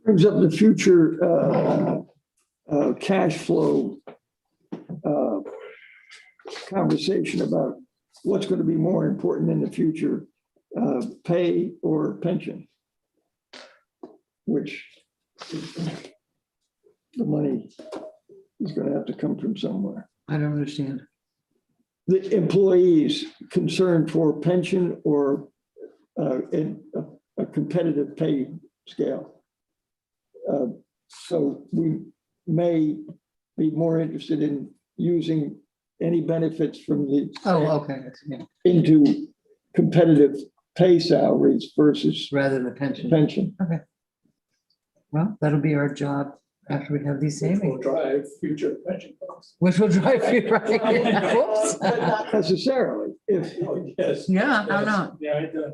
brings up the future cash flow conversation about what's going to be more important in the future, pay or pension, which the money is going to have to come from somewhere. I don't understand. The employees concerned for pension or in a competitive pay scale. So we may be more interested in using any benefits from the Oh, okay. Yeah. into competitive pay salaries versus Rather than pension. pension. Well, that'll be our job after we have these Which will savings, drive future pension costs. which will drive you right. Whoops. Not necessarily, if, Yes. Yeah, how not? Yeah, it does.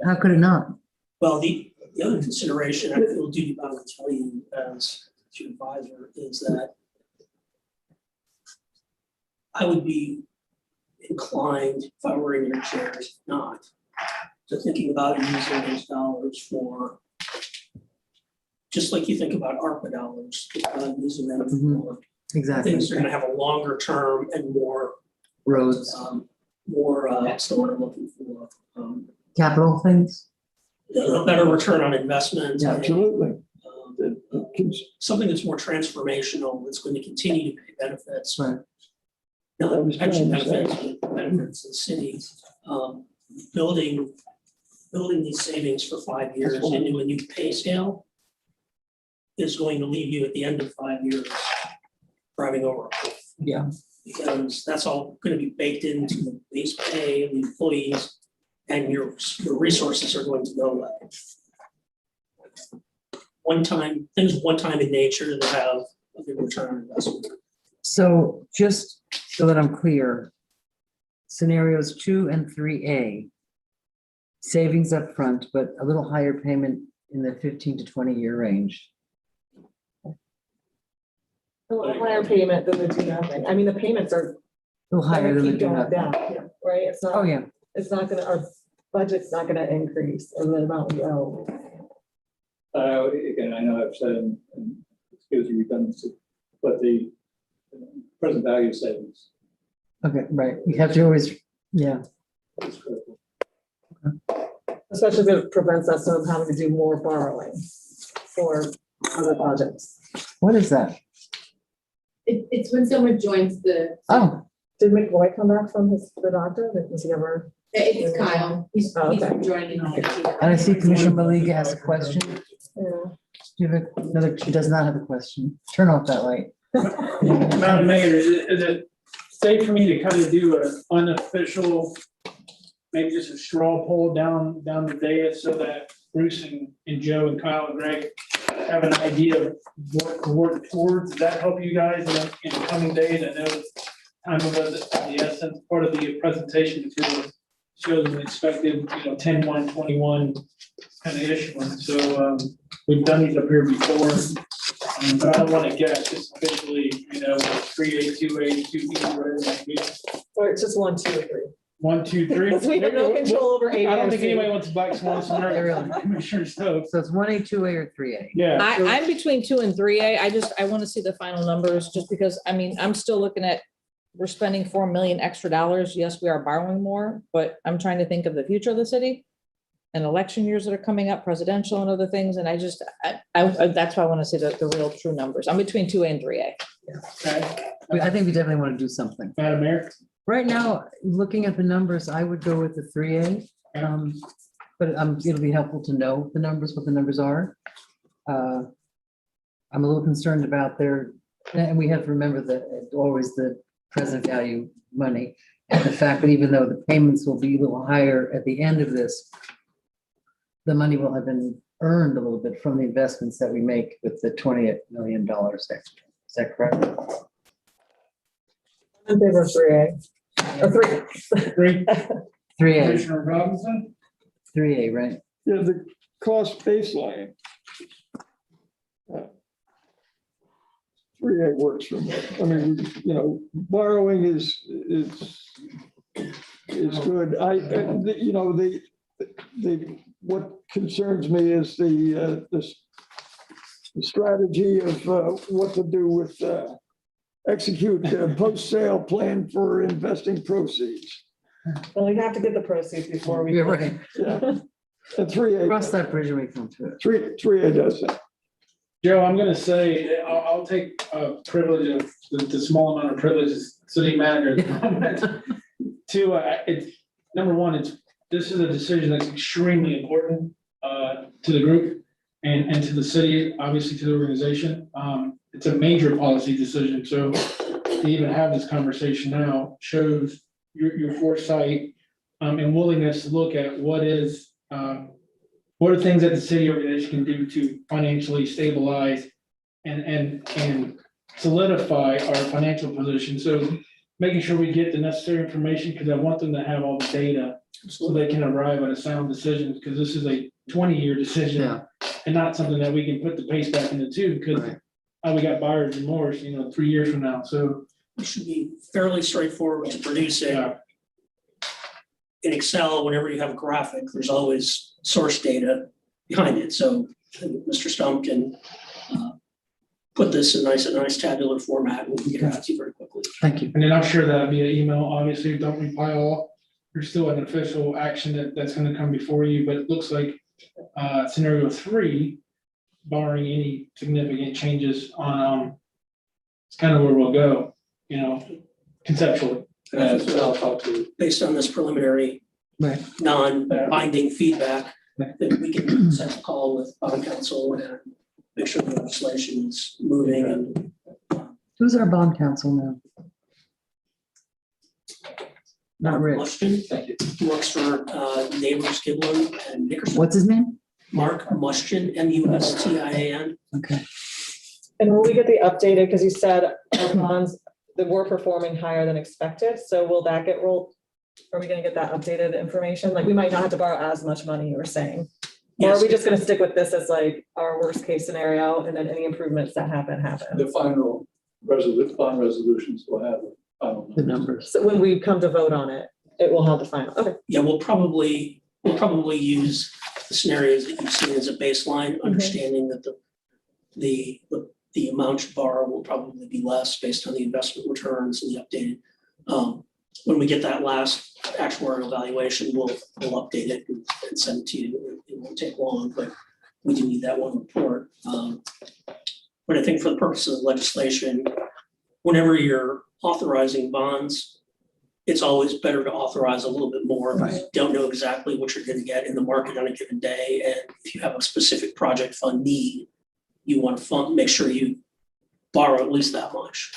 How could it not? Well, the other consideration I feel duty bound to tell you as your advisor is that I would be inclined, if I were in your chairs, not to thinking about using those dollars for, just like you think about ARPA dollars, using them for Exactly. things that are gonna have a longer term and more, Roads, what's the word I'm looking for? capital things. A better return on investment. absolutely. Something that's more transformational, that's going to continue to pay benefits. Right. I Not was pension trying to say. benefits, but benefits to the city. Building these savings for 5 years That's fine. into a new pay scale is going to leave you at the end of 5 years driving over. a cliff. Yeah. Because that's all going to be baked into the base pay of the employees, and your resources are going to go away. One time in nature that have a good return on investment. So just so that I'm clear, scenarios 2 and 3A, savings up front, but a little higher payment in the 15 to 20-year range. A little higher payment than the do nothing. I mean, the payments are A little higher gonna than the keep do going nothing. down, right? It's Oh, not, yeah. it's not gonna, our budget's not gonna increase or the amount we owe. Again, I know I've said, and excuse me, redundancy, but the present value savings Okay, right. We have to always, yeah. is critical. Especially if it prevents us from having to do more borrowing for other projects. What is that? It's when someone joins the, Oh, Did McVoy come back from the doctor? Was he ever? it's Kyle, he's Oh, okay. joining. and I see Commissioner Maliga has a question. Yeah. Do you have another? She does not have a question. Turn off that light. Madam Mayor, is it safe for me to kind of do an unofficial, maybe just a straw poll down the dais so that Bruce and Joe and Kyle and Greg have an idea of what to work towards? Does that help you guys in the coming days? I know time of the essence, part of the presentation material shows an expected, 10/1/21 kind of issuance. So we've done these up here before. But I don't want to guess, just officially, 3A, 2A, 2B, whatever it might be. Or it's just 1, 2, or 3. 1, 2, 3. Because we have no control over A. I don't or think C. anybody wants black swan scenario. Really? Commissioner Stokes. So it's 1A, 2A, or 3A. Yeah. I'm between 2 and 3A. I want to see the final numbers just because, I'm still looking at, we're spending 4 million extra dollars. Yes, we are borrowing more, but I'm trying to think of the future of the city and election years that are coming up, presidential and other things. And I that's why I want to see the real true numbers. I'm between 2A and 3A. Okay. I think we definitely want to do something. Madam Mayor. Right now, looking at the numbers, I would go with the 3A. But it'll be helpful to know the numbers, what the numbers are. I'm a little concerned about and we have to remember that always the present value money. And the fact that even though the payments will be a little higher at the end of this, the money will have been earned a little bit from the investments that we make with the $28 million extra. Is that correct? In favor of 3A, or 3. 3A, Commissioner Robinson? 3A, right? Yeah, the cost baseline. 3A works for me. I mean, you know, borrowing is good. You know, what concerns me is the strategy of what to do with execute a post-sale plan for investing proceeds. Well, we have to get the proceeds before we. You're right. Yeah. And 3A, Cross that bridge when we come to it. 3A does that. Joe, I'm gonna say, I'll take privilege of the small amount of privilege as city manager at the moment. It's, number one, this is a decision that's extremely important to the group and to the city, obviously to the organization. It's a major policy decision, so to even have this conversation now shows your foresight and willingness to look at what are things that the city organization can do to financially stabilize and solidify our financial position. So making sure we get the necessary information, because I want them to have all the data so they can arrive at a sound decision, because this is a 20-year decision Yeah. and not something that we can put the pace back into two, because we got buyer's remorse, 3 years from now. So It should be fairly straightforward to produce it. yeah, In Excel, whenever you have a graphic, there's always source data behind it. So Mr. Stump can put this in a nice tabular format and we can get it out to you very quickly. Thank you. and then I'm sure that'll be an email. Obviously, don't reply all. There's still an official action that's going to come before you, but it looks like scenario 3, barring any significant changes on, it's kind of where we'll go, conceptually. That's what I'll talk to. Based on this preliminary Right. non-binding feedback, that we can set a call with bond counsel and make sure the legislation is moving and Who's our bond counsel now? Not Rich. Mushkin works for Neighbors Giblin and Nickerson. What's his name? Mark Mushkin, Mustin. Okay. And will we get the updated, because you said our bonds that were performing higher than expected, so will that get rolled? Are we gonna get that updated information? Like, we might not have to borrow as much money, you were saying. Or are we just gonna stick with this as like our worst case scenario, and then any improvements that happen? the final bond resolutions will have the final The numbers. numbers. So when we come to vote on it, it will have the final, okay. Yeah, we'll probably use the scenarios that you've seen as a baseline, understanding that the amount you borrow will probably be less based on the investment returns and the updated. When we get that last actuarial evaluation, we'll update it and send it to you. It won't take long, but we do need that one report. But I think for the purposes of legislation, whenever you're authorizing bonds, it's always better to authorize a little bit more, because you don't know exactly what you're gonna get in the market on a given day. And if you have a specific project fund need, you want to make sure you borrow at least that much,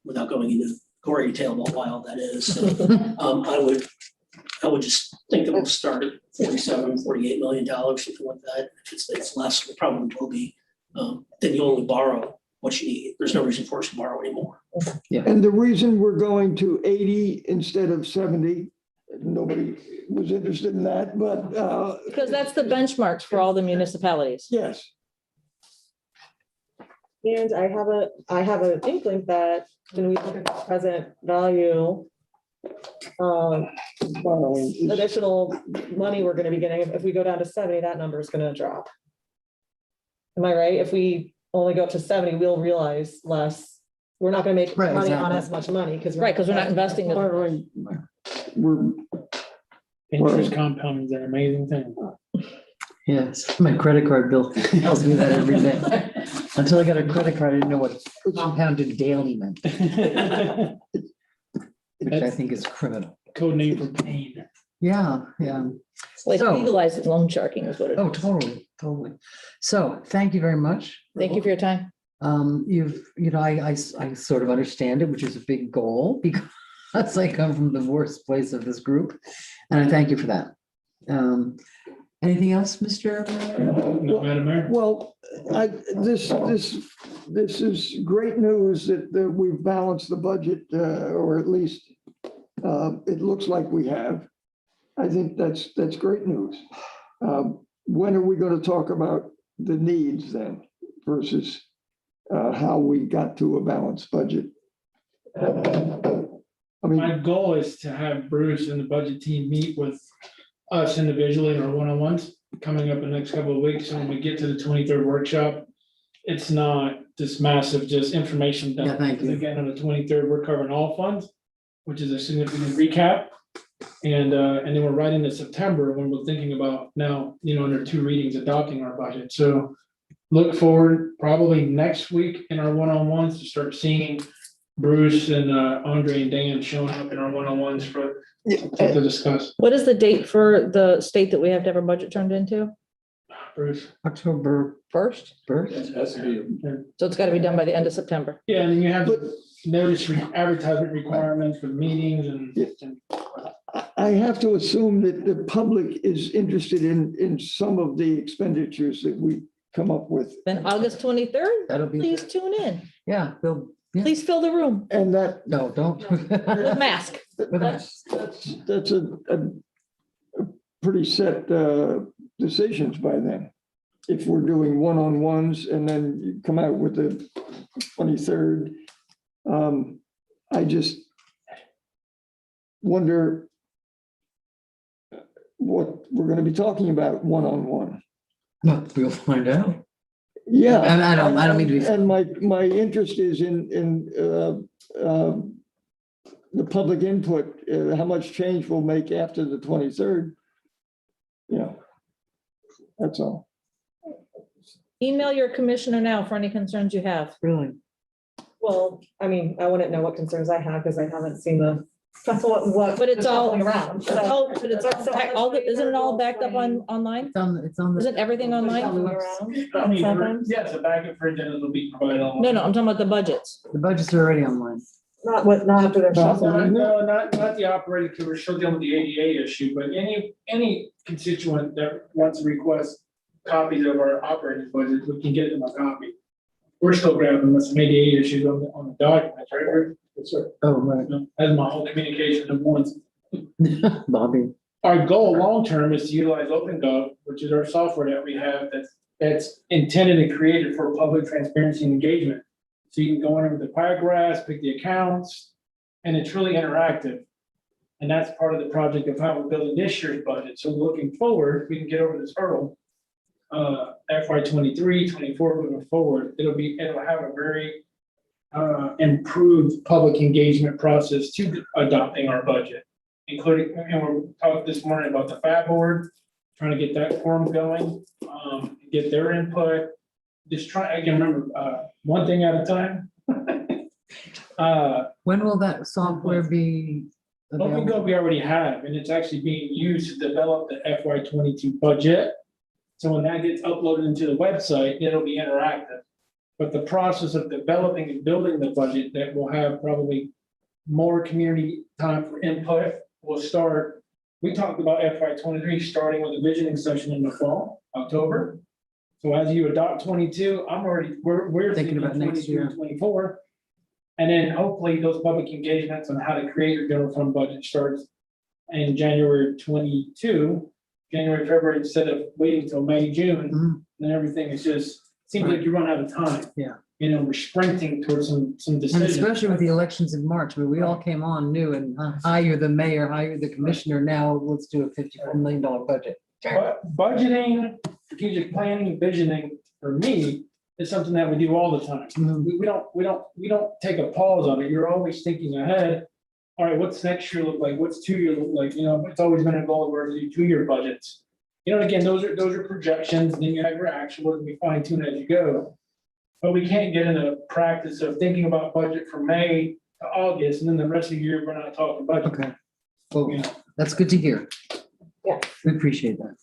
without going into gory detail about why all that is. So, I would just think that we'll start at $47-48 million, something like that. If it's less, it probably will be. Then you only borrow what you need. There's no reason for us to borrow anymore. And the reason we're going to 80 instead of 70, nobody was interested in that, but Because that's the benchmarks for all the municipalities. yes. And I have an inkling that when we look at the present value, Borrowing is- additional money we're gonna be getting, if we go down to 70, that number is gonna drop. Am I right? If we only go up to 70, we'll realize less. We're not gonna make Right, money on exactly. as much money, because. Right, because we're not investing. in- Borrowing, we're, Interest compounding is an amazing thing. Yes, my credit card bill tells me that every day. Until I got a credit card, I didn't know what compounded daily meant, which I think is criminal. Code name for pain. Yeah, yeah. It's like So- legalized loan sharking is what it Oh, is. totally, totally. So thank you very much. Thank you for your time. I sort of understand it, which is a big goal because I come from the worst place of this group. And I thank you for that. Anything else, Mr.? No, Madam Mayor? Well, this is great news that we've balanced the budget, or at least it looks like we have. I think that's great news. When are we going to talk about the needs then versus how we got to a balanced budget? I mean, My goal is to have Bruce and the budget team meet with us individually in our one-on-ones coming up in the next couple of weeks. And when we get to the 23rd workshop, it's not this massive just information dump. Yeah, thank you. Because again, on the 23rd, we're covering all funds, which is a significant recap. And then we're right into September when we're thinking about now, under 2 readings adopting our budget. So look forward probably next week in our one-on-ones to start seeing Bruce and Andre and Dan showing up in our one-on-ones to discuss. What is the date for the state that we have to have our budget turned into? Bruce. October 1st? It has to be. So it's got to be done by the end of September. Yeah, and then you have notice advertisement requirements for meetings and I have to assume that the public is interested in some of the expenditures that we come up with. Then August 23rd, That'll be, please tune in. yeah, Bill, yeah. Please fill the room And that, No, don't. with mask. With us. that's a pretty set decisions by then. If we're doing one-on-ones and then you come out with the 23rd, I just wonder what we're going to be talking about one-on-one. No, we'll find out. Yeah. I don't mean to be. And my interest is in the public input, how much change we'll make after the 23rd. Yeah, that's all. Email your commissioner now for any concerns you have. Really? Well, I mean, I wouldn't know what concerns I have because I haven't seen that's what. But it's all- Around. so- Oh, but it's isn't it all backed up online? It's on the. Isn't everything online? I mean, yeah, it's a backup for agenda will be provided online. No, I'm talking about the budgets. The budgets are already online. Not after their shuffle. No, not the operating, because we're still dealing with the ADA issue, but any constituent that wants to request copies of our operating budget, we can get them a copy. We're still grabbing some ADA issues on the documents, right, Rick? Yes, sir. Oh, right. As my whole communication at once. Bobby. Our goal long-term is to utilize OpenGov, which is our software that we have that's intended and created for public transparency and engagement. So you can go in with the pie graphs, pick the accounts, and it's really interactive. And that's part of the project of how we're building this year's budget. So looking forward, we can get over this hurdle. FY 23, 24 moving forward, it'll have a very improved public engagement process to adopting our budget, including, and we're talking this morning about the FAB board, trying to get that forum going, get their input. Just try, again, remember, one thing at a time. When will that software be available? OpenGov we already have, and it's actually being used to develop the FY 22 budget. So when that gets uploaded into the website, it'll be interactive. But the process of developing and building the budget that will have probably more community time for input will start. We talked about FY 23 starting with a visioning session in the fall, October. So as you adopt 22, we're Thinking about next 22, year. 24. And then hopefully those public engagements on how to create your general fund budget starts in January 22, January, February, instead of waiting till May, June. Mhm. And everything is just, seems like you run out of time. Yeah. We're sprinting towards some And decisions. especially with the elections in March, where we all came on new and hi, you're the mayor, hi, you're the commissioner. Now let's do a $54 million budget. But budgeting, strategic planning, visioning, for me, is something that we do all the time. Mhm. We don't take a pause on it. You're always thinking ahead. All right, what's next year look like? What's 2 year look like? It's always been a goal where we do 2-year budgets. Again, those are projections, and then you have your actual, and we fine tune as you go. But we can't get in a practice of thinking about budget from May to August, and then the rest of the year, we're not talking budget. Okay. Well, You know, that's good to hear. Yeah. We appreciate that.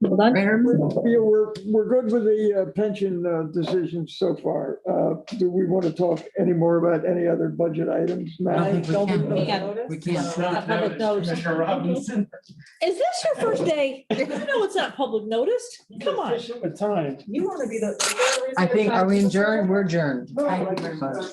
Well done. Yeah, we're good with the pension decisions so far. Do we want to talk any more about any other budget items, Matt? We can't. Not public notice. Commissioner Robinson. Is this your first day? You know it's not public notice. Come on. What time? You want to be the. I think, are we adjourned? We're adjourned. Thank you very much.